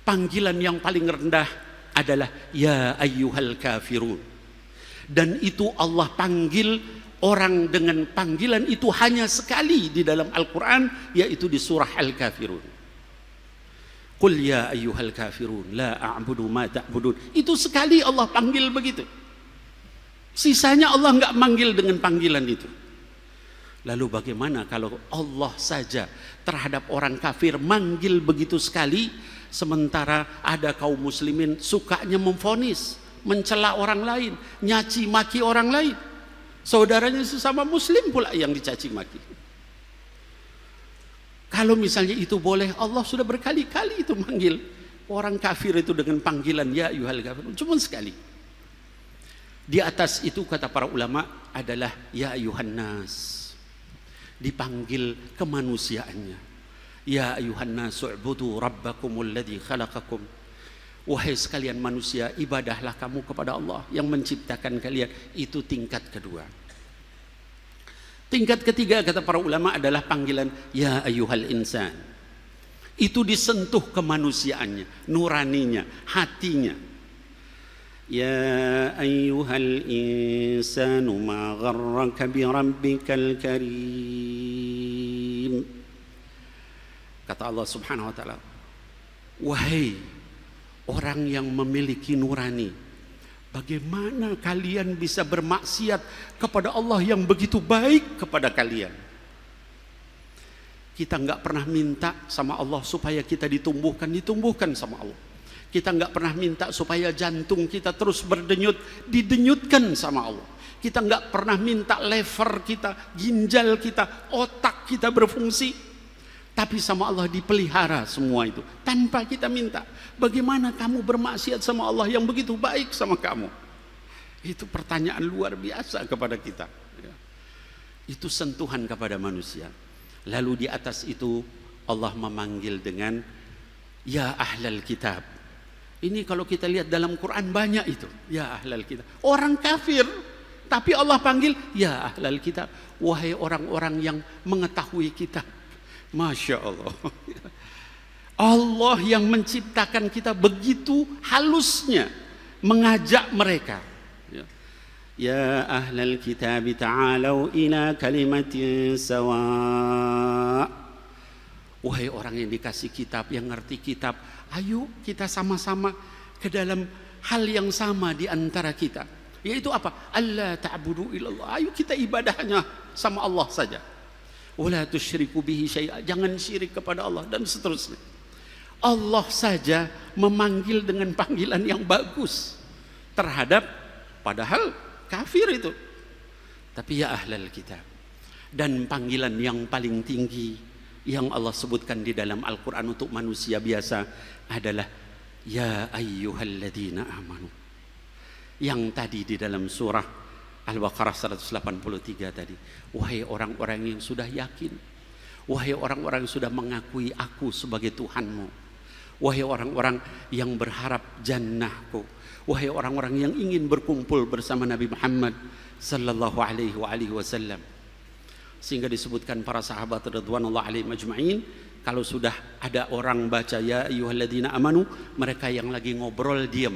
Panggilan yang paling rendah adalah ya ayyuhal kafirun. Dan itu Allah panggil orang dengan panggilan itu hanya sekali di dalam Al-Quran, yaitu di surah Al-Kafirun. Qul ya ayyuhal kafirun la a'budu ma ta'budun. Itu sekali Allah panggil begitu. Sisanya Allah nggak manggil dengan panggilan itu. Lalu bagaimana kalau Allah saja terhadap orang kafir manggil begitu sekali, sementara ada kaum muslimin sukanya memvonis, mencela orang lain, nyaci maki orang lain, saudaranya sesama muslim pula yang dicaci maki. Kalau misalnya itu boleh, Allah sudah berkali-kali itu manggil orang kafir itu dengan panggilan ya ayyuhal kafirun, cuma sekali. Di atas itu kata para ulama adalah ya ayyuhan nas, dipanggil kemanusiaannya. Ya ayyuhan nas u'budu rabbakumul ladzi khalaqakum. Wahai sekalian manusia, ibadahlah kamu kepada Allah yang menciptakan kalian. Itu tingkat kedua. Tingkat ketiga kata para ulama adalah panggilan ya ayyuhal insan. Itu disentuh kemanusiaannya, nuraninya, hatinya. Ya ayyuhal insanu ma gharraka bi rabbikal karim. Kata Allah Subhanahu wa taala, wahai orang yang memiliki nurani, bagaimana kalian bisa bermaksiat kepada Allah yang begitu baik kepada kalian? Kita nggak pernah minta sama Allah supaya kita ditumbuhkan sama Allah. Kita nggak pernah minta supaya jantung kita terus berdenyut, didenyutkan sama Allah. Kita nggak pernah minta lever kita, ginjal kita, otak kita berfungsi, tapi sama Allah dipelihara semua itu tanpa kita minta. Bagaimana kamu bermaksiat sama Allah yang begitu baik sama kamu? Itu pertanyaan luar biasa kepada kita. Itu sentuhan kepada manusia. Lalu di atas itu Allah memanggil dengan ya ahlal kitab. Ini kalau kita lihat dalam Quran banyak itu, ya ahlal kitab. Orang kafir, tapi Allah panggil ya ahlal kitab, wahai orang-orang yang mengetahui kitab. Masya Allah. Allah yang menciptakan kita begitu halusnya mengajak mereka. Ya ahlal kitab ta'alau ila kalimatin sawa. Wahai orang yang dikasih kitab, yang ngerti kitab, ayo kita sama-sama ke dalam hal yang sama di antara kita. Yaitu apa? Allah ta'budu ilallah. Ayo kita ibadahnya sama Allah saja. Wala tusyriku bihi syai'a. Jangan syirik kepada Allah dan seterusnya. Allah saja memanggil dengan panggilan yang bagus terhadap padahal kafir itu. Tapi ya ahlal kitab. Dan panggilan yang paling tinggi yang Allah sebutkan di dalam Al-Quran untuk manusia biasa adalah ya ayyuhalladzina amanu. Yang tadi di dalam surah Al-Baqarah 183 tadi, wahai orang-orang yang sudah yakin, wahai orang-orang yang sudah mengakui aku sebagai Tuhanmu, wahai orang-orang yang berharap jannahku, wahai orang-orang yang ingin berkumpul bersama Nabi Muhammad sallallahu alaihi wasallam. Sehingga disebutkan para sahabat radhiyallahu alaihim ajma'in, kalau sudah ada orang baca ya ayyuhalladzina amanu, mereka yang lagi ngobrol diam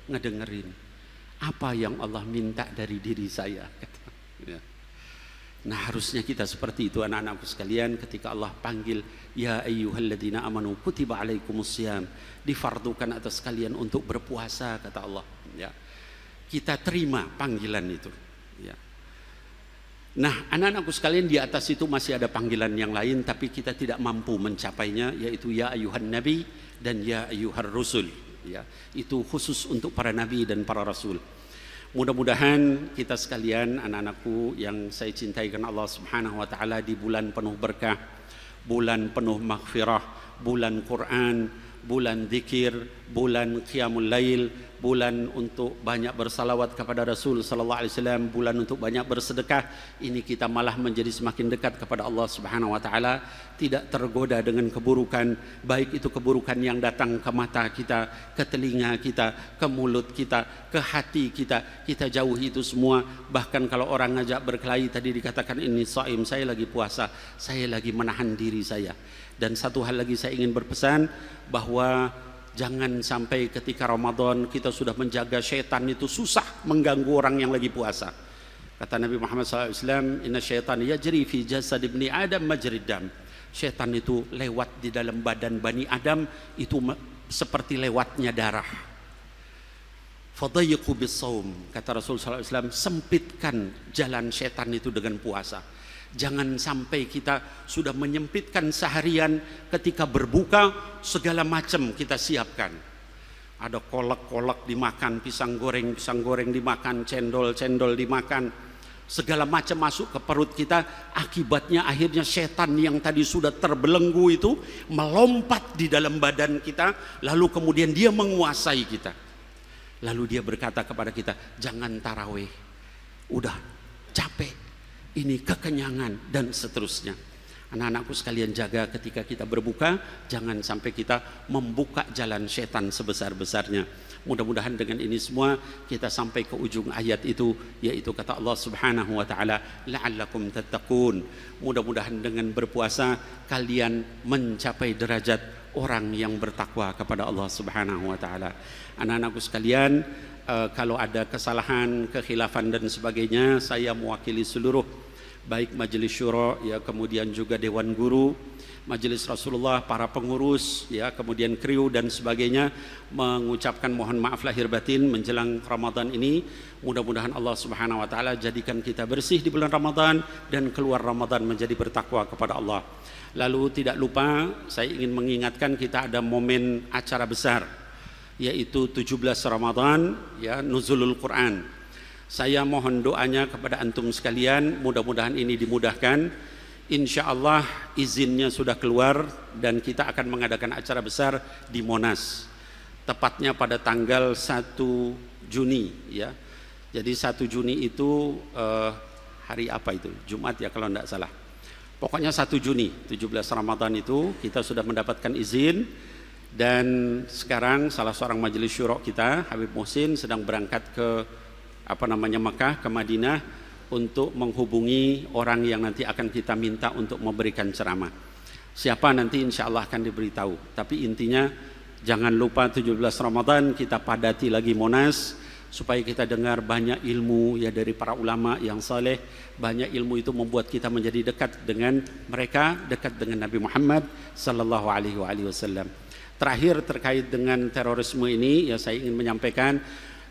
ngedengerin apa yang Allah minta dari diri saya. Nah, harusnya kita seperti itu anak-anakku sekalian. Ketika Allah panggil ya ayyuhalladzina amanu kutiba alaikumusiyam, difardukan atas kalian untuk berpuasa, kata Allah, ya. Kita terima panggilan itu, ya. Nah, anak-anakku sekalian, di atas itu masih ada panggilan yang lain, tapi kita tidak mampu mencapainya, yaitu ya ayyuhan nabi dan ya ayyuhar rusul, ya. Itu khusus untuk para nabi dan para rasul. Mudah-mudahan kita sekalian, anak-anakku yang saya cintai karena Allah Subhanahu wa taala, di bulan penuh berkah, bulan penuh maghfirah, bulan Quran, bulan zikir, bulan qiyamul lail, bulan untuk banyak bersalawat kepada Rasul sallallahu alaihi wasallam, bulan untuk banyak bersedekah, ini kita malah menjadi semakin dekat kepada Allah Subhanahu wa taala, tidak tergoda dengan keburukan, baik itu keburukan yang datang ke mata kita, ke telinga kita, ke mulut kita, ke hati kita, kita jauhi itu semua. Bahkan kalau orang ngajak berkelahi tadi dikatakan ini shaim, saya lagi puasa, saya lagi menahan diri saya. Dan satu hal lagi saya ingin berpesan, bahwa jangan sampai ketika Ramadan kita sudah menjaga syaitan itu susah mengganggu orang yang lagi puasa. Kata Nabi Muhammad SAW, inna syaitan yajri fi jasad ibni Adam majrid dam. Syaitan itu lewat di dalam badan Bani Adam itu seperti lewatnya darah. Fadayyiqu bis-shaum, kata Rasul SAW, sempitkan jalan syaitan itu dengan puasa. Jangan sampai kita sudah menyempitkan seharian, ketika berbuka segala macam kita siapkan. Ada kolak-kolak dimakan, pisang goreng dimakan, cendol dimakan, segala macam masuk ke perut kita. Akibatnya akhirnya setan yang tadi sudah terbelenggu itu melompat di dalam badan kita, lalu kemudian dia menguasai kita. Lalu dia berkata kepada kita, jangan tarawih, udah capek, ini kekenyangan, dan seterusnya. Anak-anakku sekalian, jaga ketika kita berbuka, jangan sampai kita membuka jalan setan sebesar-besarnya. Mudah-mudahan dengan ini semua kita sampai ke ujung ayat itu, yaitu kata Allah Subhanahu wa taala, la'allakum tattaqun. Mudah-mudahan dengan berpuasa kalian mencapai derajat orang yang bertakwa kepada Allah Subhanahu wa taala. Anak-anakku sekalian, kalau ada kesalahan, kekhilafan dan sebagainya, saya mewakili seluruh baik majelis syura, ya, kemudian juga dewan guru, majelis Rasulullah, para pengurus, ya, kemudian kru dan sebagainya, mengucapkan mohon maaf lahir batin menjelang Ramadan ini. Mudah-mudahan Allah Subhanahu wa taala jadikan kita bersih di bulan Ramadan dan keluar Ramadan menjadi bertakwa kepada Allah. Lalu tidak lupa saya ingin mengingatkan, kita ada momen acara besar yaitu 17 Ramadan ya, nuzulul Quran. Saya mohon doanya kepada antum sekalian, mudah-mudahan ini dimudahkan. Insya Allah izinnya sudah keluar dan kita akan mengadakan acara besar di Monas, tepatnya pada tanggal 1 Juni ya. Jadi 1 Juni itu hari apa itu? Jumat ya kalau tidak salah. Pokoknya 1 Juni 17 Ramadan itu kita sudah mendapatkan izin. Dan sekarang salah seorang majelis syuro kita, Habib Muhsin, sedang berangkat ke Makkah, ke Madinah untuk menghubungi orang yang nanti akan kita minta untuk memberikan ceramah. Siapa nanti insya Allah akan diberitahu. Tapi intinya jangan lupa 17 Ramadan kita padati lagi Monas, supaya kita dengar banyak ilmu ya dari para ulama yang saleh. Banyak ilmu itu membuat kita menjadi dekat dengan mereka, dekat dengan Nabi Muhammad sallallahu alaihi wasallam. Terakhir terkait dengan terorisme ini ya, saya ingin menyampaikan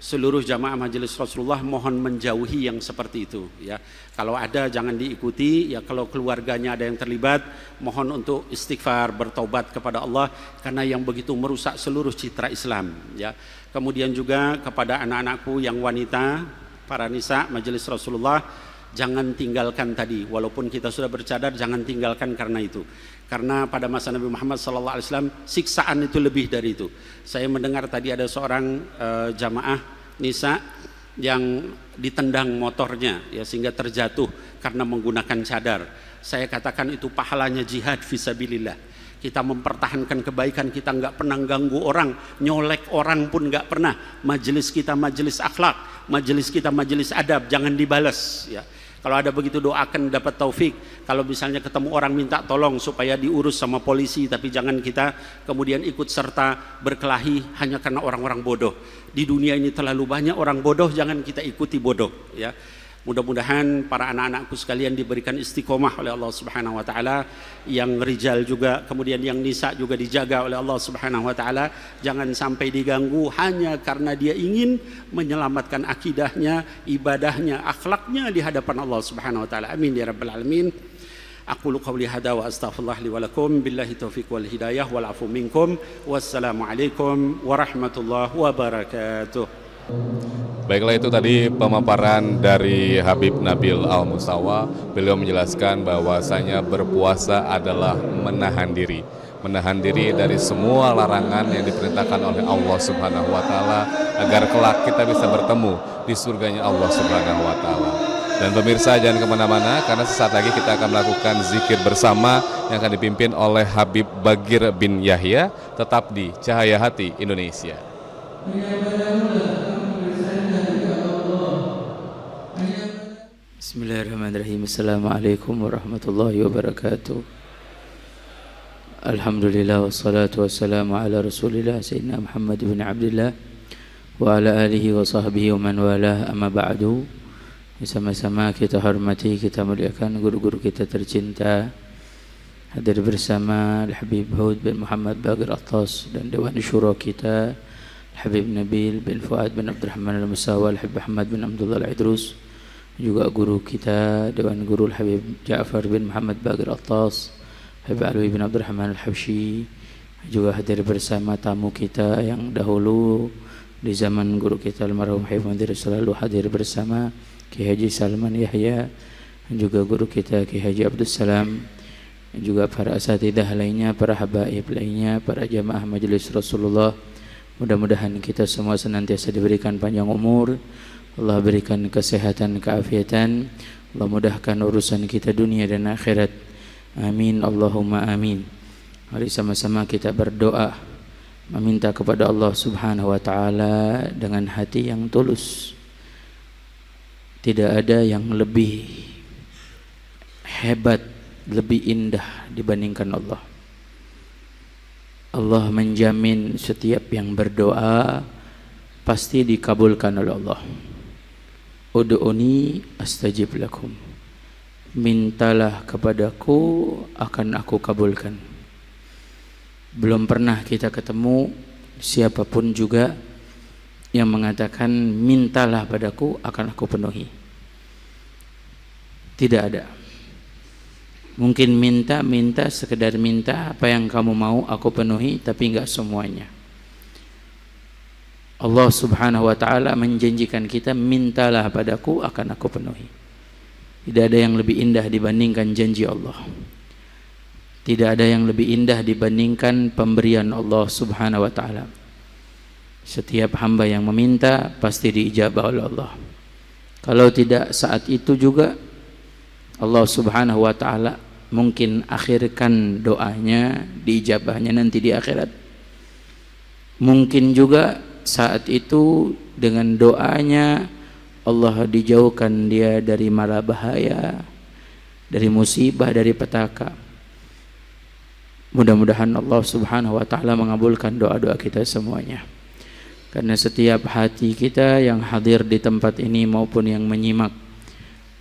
seluruh jamaah majelis Rasulullah mohon menjauhi yang seperti itu ya. Kalau ada jangan diikuti ya. Kalau keluarganya ada yang terlibat, mohon untuk istighfar, bertaubat kepada Allah, karena yang begitu merusak seluruh citra Islam ya. Kemudian juga kepada anak-anakku yang wanita, para nisa majelis Rasulullah, jangan tinggalkan tadi, walaupun kita sudah bercadar, jangan tinggalkan karena itu. Karena pada masa Nabi Muhammad SAW siksaan itu lebih dari itu. Saya mendengar tadi ada seorang jamaah nisa yang ditendang motornya ya, sehingga terjatuh karena menggunakan cadar. Saya katakan itu pahalanya jihad fisabilillah. Kita mempertahankan kebaikan, kita nggak pernah ganggu orang, nyolek orang pun nggak pernah. Majelis kita majelis akhlak, majelis kita majelis adab, jangan dibalas ya. Kalau ada begitu doakan dapat taufik. Kalau misalnya ketemu orang minta tolong supaya diurus sama polisi, tapi jangan kita kemudian ikut serta berkelahi hanya karena orang-orang bodoh. Di dunia ini terlalu banyak orang bodoh, jangan kita ikuti bodoh ya. Mudah-mudahan para anak-anakku sekalian diberikan istiqomah oleh Allah Subhanahu wa taala, yang rijal juga, kemudian yang nisa juga dijaga oleh Allah Subhanahu wa taala. Jangan sampai diganggu hanya karena dia ingin menyelamatkan akidahnya, ibadahnya, akhlaknya di hadapan Allah Subhanahu wa taala. Amin ya rabbal alamin. Aqulu qawli hadza wa astaghfirullah li wa lakum, billahi taufiq wal hidayah wal afu minkum. Wassalamu alaikum warahmatullahi wabarakatuh. Baiklah, itu tadi pemaparan dari Habib Nabil Al-Mustawa. Beliau menjelaskan bahwasanya berpuasa adalah menahan diri dari semua larangan yang diperintahkan oleh Allah Subhanahu wa taala, agar kelak kita bisa bertemu di surganya Allah Subhanahu wa taala. Dan pemirsa jangan kemana-mana, karena sesaat lagi kita akan melakukan zikir bersama yang akan dipimpin oleh Habib Bagir bin Yahya, tetap di Cahaya Hati Indonesia. Bismillahirrahmanirrahim. Assalamualaikum warahmatullahi wabarakatuh. Alhamdulillah wassalatu wassalamu ala Rasulillah Sayyidina Muhammad bin Abdullah wa ala alihi wa sahbihi wa man walah, amma ba'du. Sama-sama kita hormati, kita muliakan guru-guru kita tercinta. Hadir bersama Al-Habib Hud bin Muhammad Bagir Attas dan Dewan Syura kita Habib Nabil bin Fuad bin Abdurrahman Al-Musawa, Habib Ahmad bin Abdullah Al-Idrus, juga guru kita Dewan Guru Habib Ja'far bin Muhammad Bagir Attas, Habib Alwi bin Abdurrahman Al-Habsyi. Juga hadir bersama tamu kita yang dahulu di zaman guru kita almarhum Habib Munzir, selalu hadir bersama Ki Haji Salman Yahya, dan juga guru kita Ki Haji Abdul Salam, dan juga para asatidzah lainnya, para habaib lainnya, para jamaah majelis Rasulullah. Mudah-mudahan kita semua senantiasa diberikan panjang umur, Allah berikan kesehatan, keafiatan, Allah mudahkan urusan kita dunia dan akhirat. Amin, Allahumma amin. Mari sama-sama kita berdoa, meminta kepada Allah Subhanahu wa taala dengan hati yang tulus. Tidak ada yang lebih hebat, lebih indah dibandingkan Allah. Allah menjamin setiap yang berdoa pasti dikabulkan oleh Allah. Ud'uni astajib lakum. Mintalah kepadaku, akan aku kabulkan. Belum pernah kita ketemu siapapun juga yang mengatakan mintalah padaku, akan aku penuhi. Tidak ada. Mungkin minta sekedar minta, apa yang kamu mau aku penuhi, tapi enggak semuanya. Allah Subhanahu wa taala menjanjikan kita, mintalah padaku akan aku penuhi. Tidak ada yang lebih indah dibandingkan janji Allah. Tidak ada yang lebih indah dibandingkan pemberian Allah Subhanahu wa taala. Setiap hamba yang meminta pasti diijabah oleh Allah. Kalau tidak saat itu juga Allah Subhanahu wa taala mungkin akhirkan doanya, diijabahnya nanti di akhirat. Mungkin juga saat itu dengan doanya Allah dijauhkan dia dari mara bahaya, dari musibah, dari petaka. Mudah-mudahan Allah Subhanahu wa taala mengabulkan doa-doa kita semuanya. Karena setiap hati kita yang hadir di tempat ini maupun yang menyimak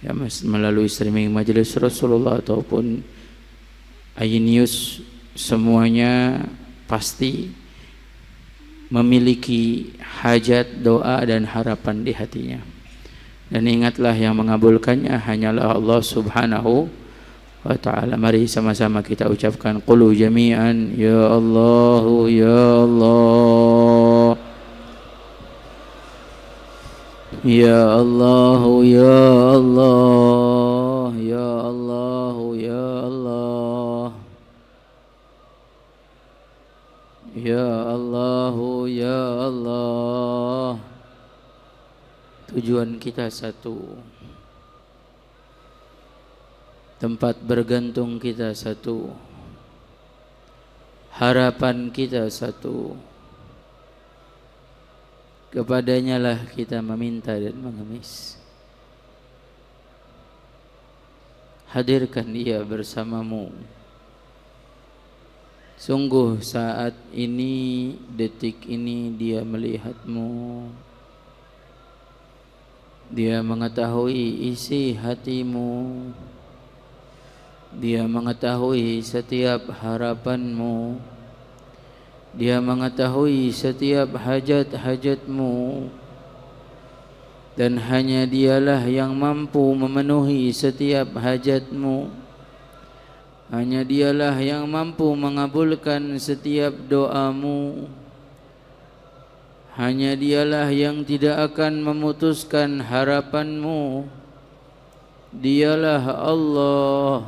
ya melalui streaming majelis Rasulullah ataupun iNews, semuanya pasti memiliki hajat, doa dan harapan di hatinya. Dan ingatlah yang mengabulkannya hanyalah Allah Subhanahu wa ta'ala. Mari sama-sama kita ucapkan qulu jami'an ya Allah ya Allah ya Allah ya Allah ya Allah ya Allah ya Allah ya Allah. Tujuan kita satu, tempat bergantung kita satu, harapan kita satu. Kepadanya lah kita meminta dan mengemis. Hadirkan dia bersamamu. Sungguh saat ini, detik ini dia melihatmu. Dia mengetahui isi hatimu. Dia mengetahui setiap harapanmu. Dia mengetahui setiap hajat-hajatmu. Dan hanya dialah yang mampu memenuhi setiap hajatmu. Hanya dialah yang mampu mengabulkan setiap doamu. Hanya dialah yang tidak akan memutuskan harapanmu. Dialah Allah.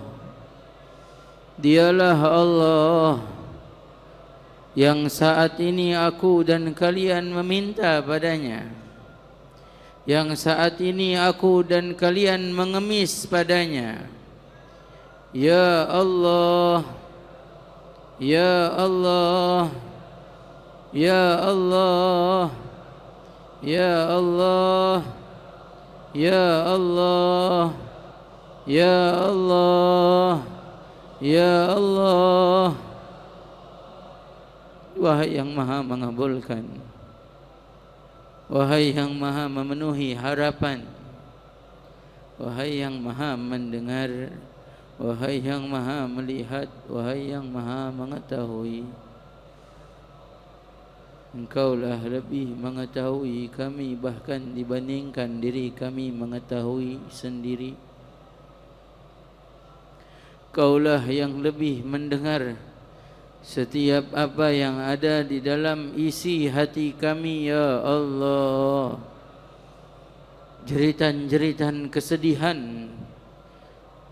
Dialah Allah yang saat ini aku dan kalian meminta padanya. Yang saat ini aku dan kalian mengemis padanya. Ya Allah, Ya Allah, Ya Allah, Ya Allah, Ya Allah, Ya Allah, Ya Allah. Wahai yang maha mengabulkan, wahai yang maha memenuhi harapan, wahai yang maha mendengar, wahai yang maha melihat, wahai yang maha mengetahui. Engkaulah lebih mengetahui kami bahkan dibandingkan diri kami mengetahui sendiri. Kaulah yang lebih mendengar setiap apa yang ada di dalam isi hati kami ya Allah. Jeritan-jeritan kesedihan,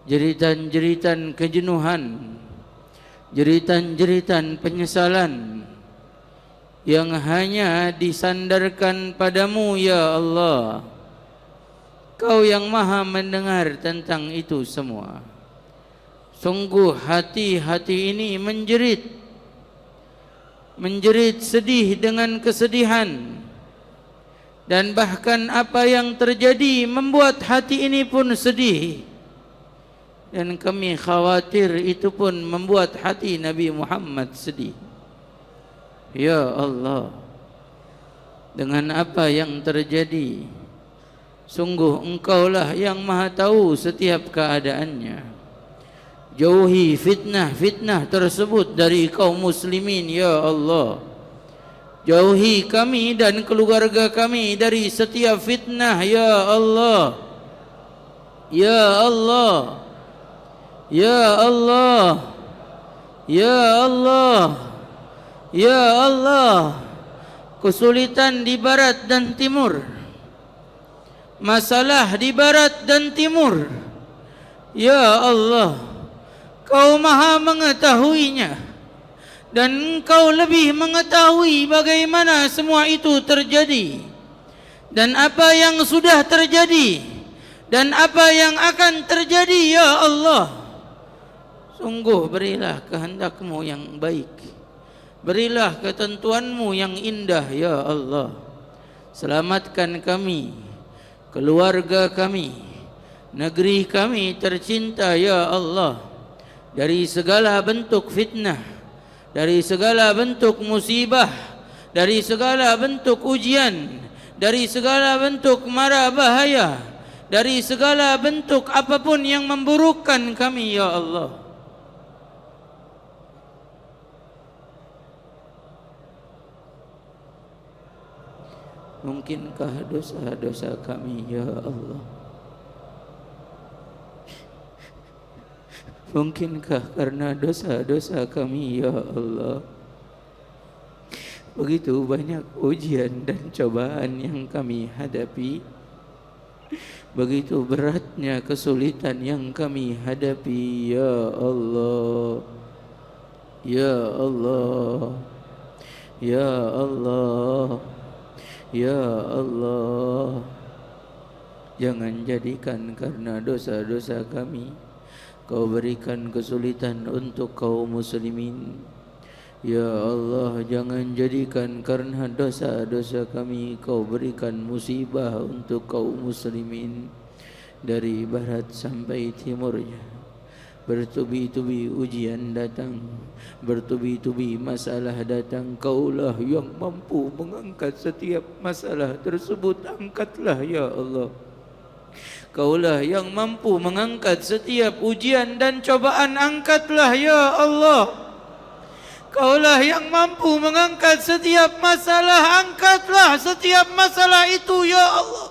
jeritan-jeritan kejenuhan, jeritan-jeritan penyesalan yang hanya disandarkan padamu ya Allah. Kau yang maha mendengar tentang itu semua. Sungguh hati-hati ini menjerit sedih dengan kesedihan. Dan bahkan apa yang terjadi membuat hati ini pun sedih. Dan kami khawatir itu pun membuat hati Nabi Muhammad sedih. Ya Allah, dengan apa yang terjadi, sungguh Engkaulah yang maha tahu setiap keadaannya. Jauhi fitnah-fitnah tersebut dari kaum muslimin ya Allah. Jauhi kami dan keluarga kami dari setiap fitnah ya Allah. Ya Allah, Ya Allah, Ya Allah, Ya Allah. kesulitan di barat dan timur, masalah di barat dan timur. Ya Allah, Kau maha mengetahuinya, dan Engkau lebih mengetahui bagaimana semua itu terjadi, dan apa yang sudah terjadi, dan apa yang akan terjadi. Ya Allah, sungguh berilah kehendak-Mu yang baik, berilah ketentuan-Mu yang indah. Ya Allah, selamatkan kami, keluarga kami, negeri kami tercinta. Ya Allah, dari segala bentuk fitnah, dari segala bentuk musibah, dari segala bentuk ujian, dari segala bentuk mara bahaya, dari segala bentuk apapun yang memburukkan kami. Ya Allah, mungkinkah dosa-dosa kami, ya Allah? Mungkinkah karena dosa-dosa kami, ya Allah, begitu banyak ujian dan cobaan yang kami hadapi, begitu beratnya kesulitan yang kami hadapi. Ya Allah, ya Allah, ya Allah, ya Allah, jangan jadikan karena dosa-dosa kami Kau berikan kesulitan untuk kaum muslimin. Ya Allah, jangan jadikan karena dosa-dosa kami Kau berikan musibah untuk kaum muslimin dari barat sampai timurnya. Bertubi-tubi ujian datang, bertubi-tubi masalah datang. Kaulah yang mampu mengangkat setiap masalah tersebut. Angkatlah ya Allah. Kaulah yang mampu mengangkat setiap ujian dan cobaan. Angkatlah ya Allah. Kaulah yang mampu mengangkat setiap masalah. Angkatlah setiap masalah itu ya Allah.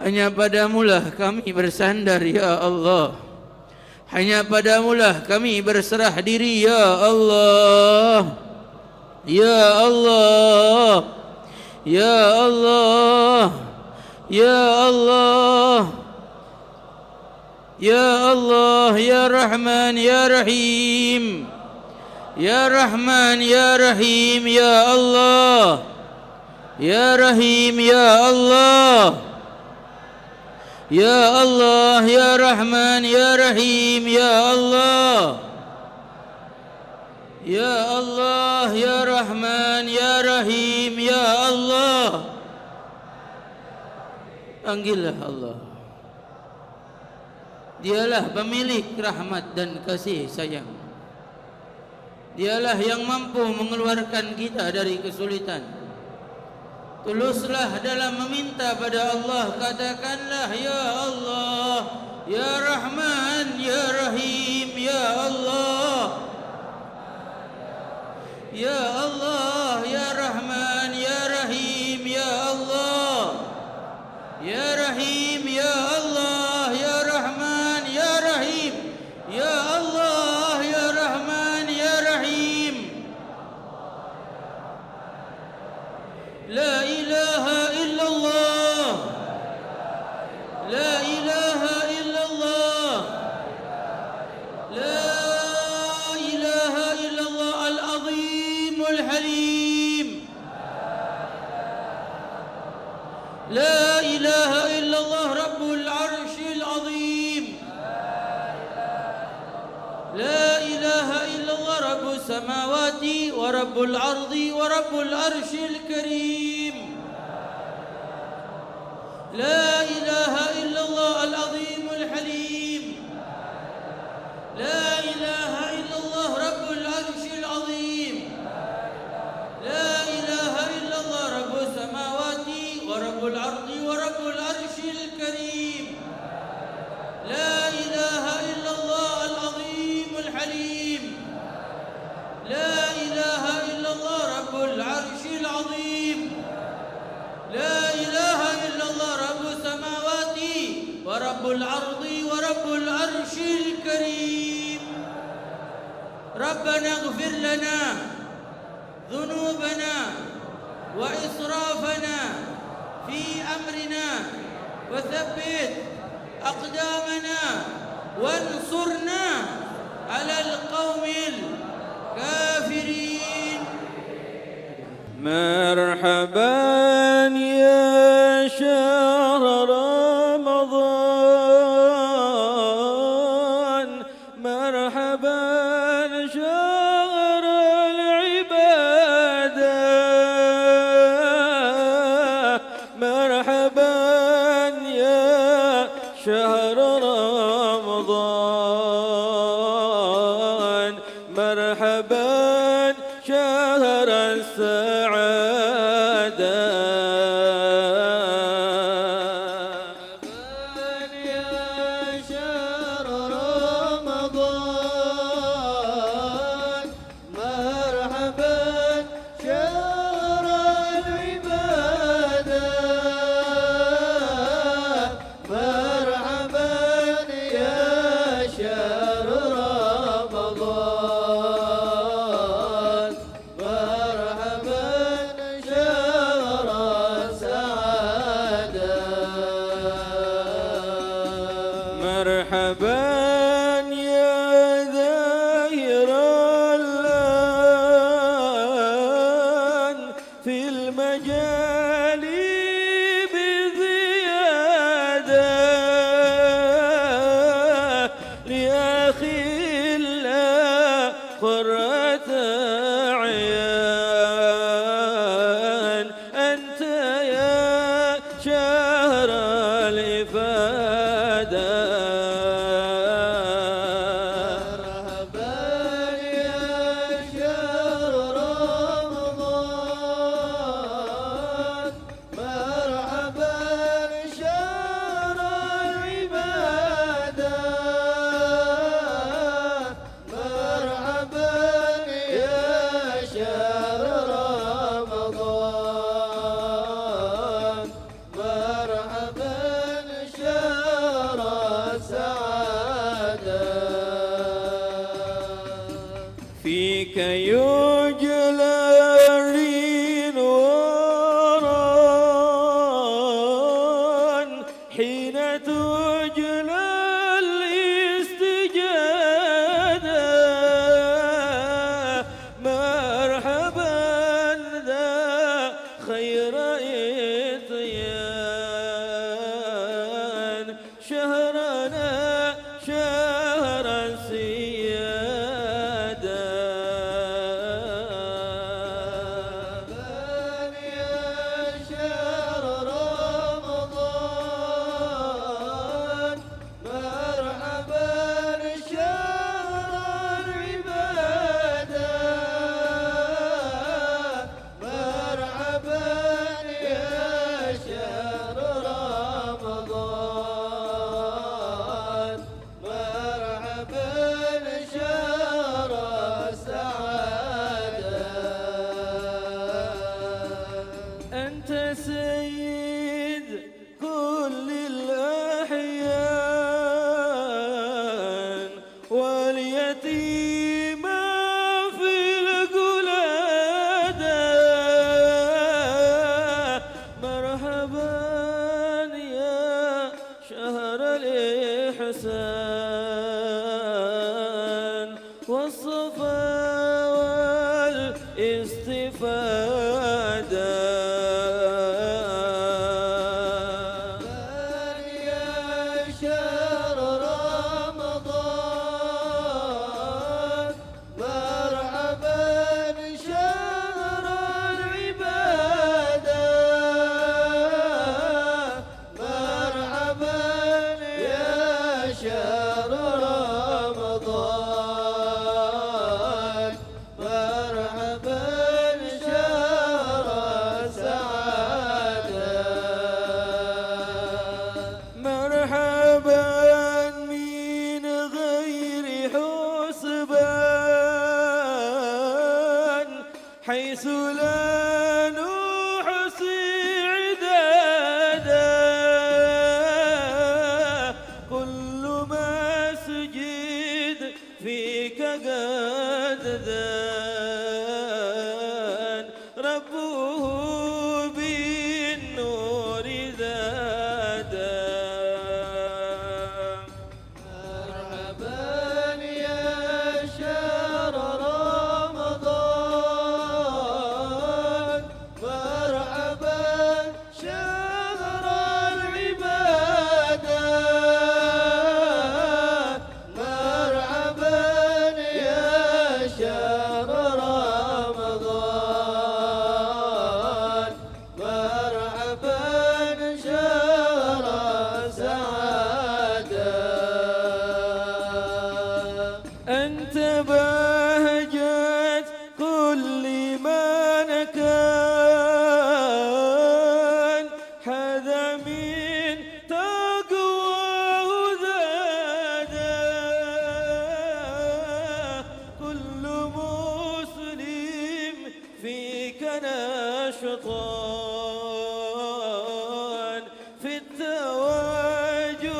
Hanya padamulah kami bersandar ya Allah. Hanya padamulah kami berserah diri ya Allah. Ya Allah, ya Allah, ya Allah, ya Allah, ya Rahman, ya Rahim, ya Rahman, ya Rahim, ya Allah, ya Rahim, ya Allah, ya Allah, ya Rahman, ya Rahim, ya Allah, ya Allah, ya Rahman, ya Rahim, ya Allah. Panggillah Allah. Dialah pemilik rahmat dan kasih sayang. Dialah yang mampu mengeluarkan kita dari kesulitan. Tuluslah dalam meminta pada Allah. Katakanlah ya Allah, ya Rahman, ya Rahim, ya Allah, ya Allah, ya Rahman, ya Rahim, ya Allah, ya Rahim, ya Allah, ya Rahman, ya Rahim, ya Allah, ya Rahman, ya Rahim. La ilaha illallah, la ilaha illallah, la ilaha illallah al-azim al-halim. La ilaha illallah rabbul arshil azim. La ilaha illallah rabbus samawati wa rabbul ardi wa rabbul arshil karim. La ilaha illallah al-azim al-halim. La ilaha illallah rabbul arshil azim. La ilaha illallah rabbus samawati wa rabbul ardi wa rabbul arshil karim. La ilaha illallah al-azim al-halim. La ilaha illallah rabbul arshil azim. La ilaha illallah rabbus samawati wa rabbul ardi wa rabbul arshil karim. ربنا اغفر لنا ذنوبنا وإسرافنا في أمرنا وثبت أقدامنا وانصرنا على القوم الكافرين. مرحبا يا شهر رمضان، مرحبا شهر العبادة، مرحبا يا شهر رمضان، مرحبا شهر السعادة. مرحبا يا ذاهر اللان في المجال بزيادة، لأخي الله قرة عيان، أنت يا شهر الإفادة. فيك يجلى الرين وران، حين تجلى الاستجادة، مرحبا ذا خير إطيان، شهرنا شهر السيادة. أنت سيد كل الأحيان، واليتيم في القلادة، مرحبا يا شهر الإحسان والصفا والاستفادة. حيث لا نحصي عدادا، كل ما زان ربه بالنور زادا مرحبا يا شهر رمضان مرحبا شهر العبادة مرحبا يا شهر رمضان مرحبا شهر سعادة أنت بهجت كل من كان هذا من تقواه زادا كل مسلم فيك نشطان في التوجه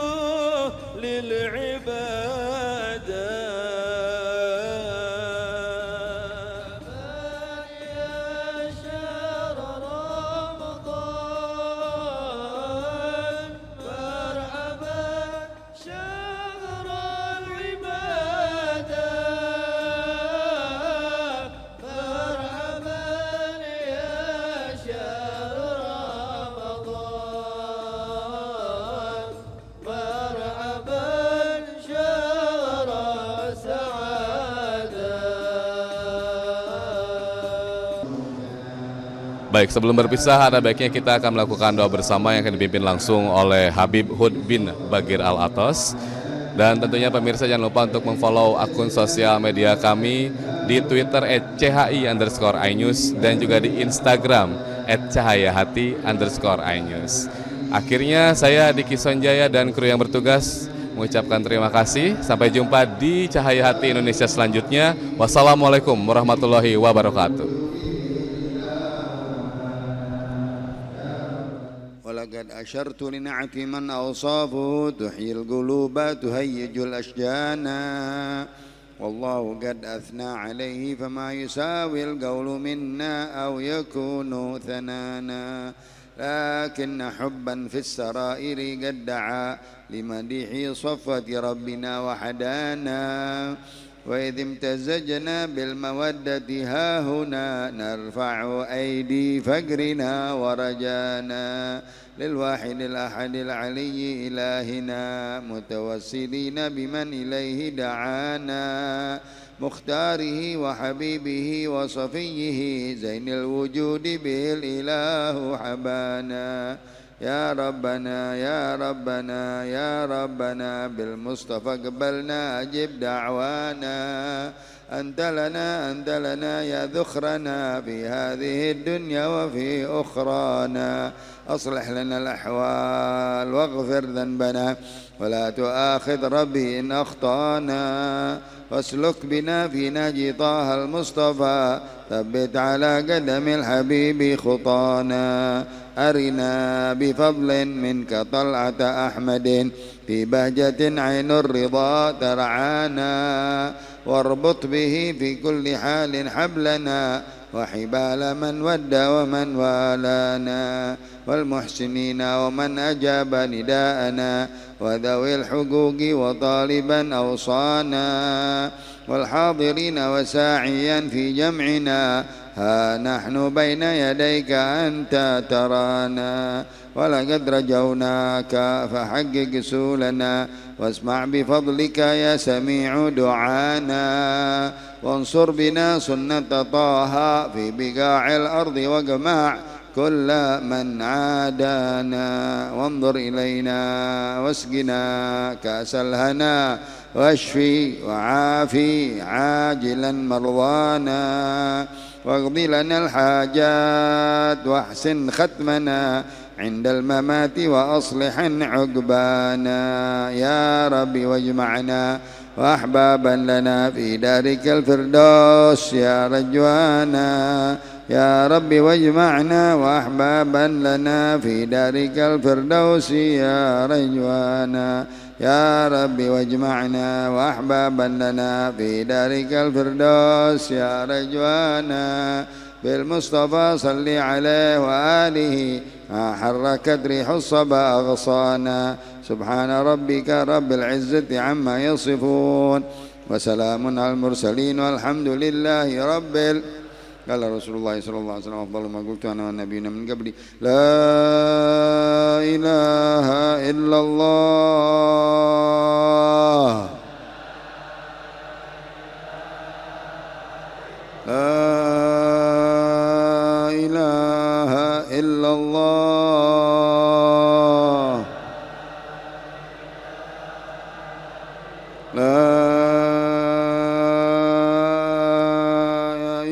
للعبادة يا شهر رمضان مرحبا شهر العبادة مرحبا يا شهر رمضان مرحبا شهر سعادة Baik, sebelum berpisah ada baiknya kita akan melakukan doa bersama yang akan dipimpin langsung oleh Habib Hud bin Bagir Al-Atos. Dan tentunya pemirsa jangan lupa untuk memfollow akun sosial media kami di Twitter @chi_inews dan juga di Instagram @cahayahati_inews. Akhirnya saya Diki Sonjaya dan kru yang bertugas mengucapkan terima kasih. Sampai jumpa di Cahaya Hati Indonesia selanjutnya. Wassalamualaikum warahmatullahi wabarakatuh. ولقد أشرت لنعت من أوصافه تحيي القلوب تهيج الأشجان والله قد أثنى عليه فما يساوي القول منا أو يكون ثنانا لكن حبا في السرائر قد دعا لمديح صفوة ربنا وحدانا وإذ امتزجنا بالمودة ها هنا نرفع أيدي فقرنا ورجانا للواحد الأحد العلي إلهنا متوسلين بمن إليه دعانا مختاره وحبيبه وصفيه زين الوجود به الإله حبانا يا ربنا يا ربنا يا ربنا بالمصطفى قبلنا أجب دعوانا أنت لنا يا ذخرنا في هذه الدنيا وفي أخرانا أصلح لنا الأحوال واغفر ذنبنا ولا تؤاخذ ربي إن أخطأنا واسلك بنا في نهج طه المصطفى ثبت على قدم الحبيب خطانا أرنا بفضل منك طلعة أحمد في بهجة عين الرضا ترعانا واربط به في كل حال حبلنا وحبال من ود ومن والانا والمحسنين ومن أجاب نداءنا وذوي الحقوق وطالبا أوصانا والحاضرين وساعيا في جمعنا ها نحن بين يديك أنت ترانا ولقد رجوناك فحقق سولنا واسمع بفضلك يا سميع دعانا وانصر بنا سنة طه في بقاع الأرض واجمع كل من عادانا وانظر إلينا واسقنا كأس الهنا واشفي وعافي عاجلا مرضانا واقض لنا الحاجات واحسن ختمنا عند الممات وأصلح عقبانا يا رب واجمعنا وأحبابا لنا في دارك الفردوس يا رجوانا يا رب واجمعنا وأحبابا لنا في دارك الفردوس يا رجوانا يا ربي واجمعنا وأحبابا لنا في دارك الفردوس يا رجوانا بالمصطفى صل عليه وآله ما حركت ريح الصبا أغصانا سبحان ربك رب العزة عما يصفون وسلام على المرسلين والحمد لله رب قال رسول الله صلى الله عليه وسلم أفضل ما قلت أنا والنبيين من قبلي لا إله إلا الله لا إله إلا الله لا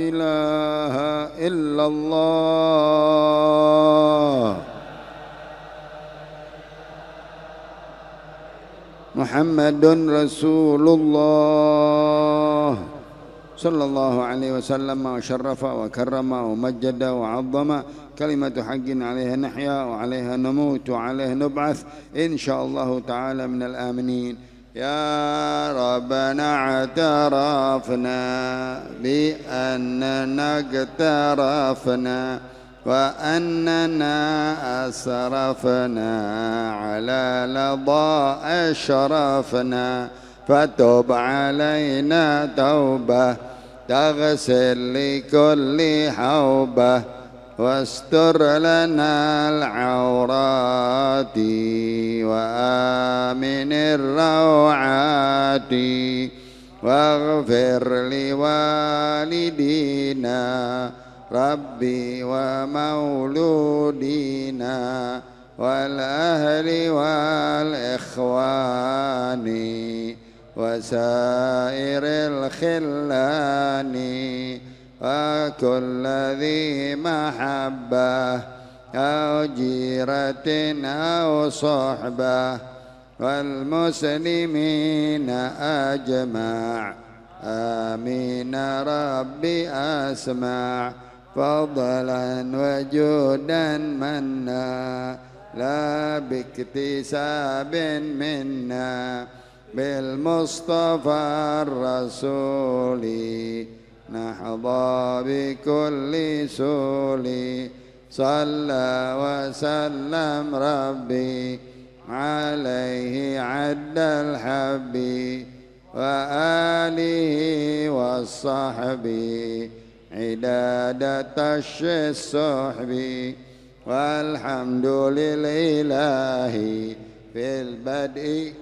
إله إلا الله محمد رسول الله صلى الله عليه وسلم وشرف وكرم ومجد وعظم كلمة حق عليها نحيا وعليها نموت وعليها نبعث إن شاء الله تعالى من الآمنين يا ربنا اعترفنا بأننا اقترفنا وأننا أسرفنا على لظى أشرفنا فتب علينا توبة تغسل لكل حوبة واستر لنا العورات وآمن الروعات واغفر لوالدينا ربي ومولودينا والأهل والإخوان وسائر الخلان وكل ذي محبة أو جيرة أو صحبة والمسلمين أجمع آمين ربي أسمع فضلا وجودا منا لا باكتساب منا بالمصطفى الرسول نحظى بكل سول صلى وسلم ربي عليه عد الحب وآله والصحب عدادة الصحب والحمد لله في البدء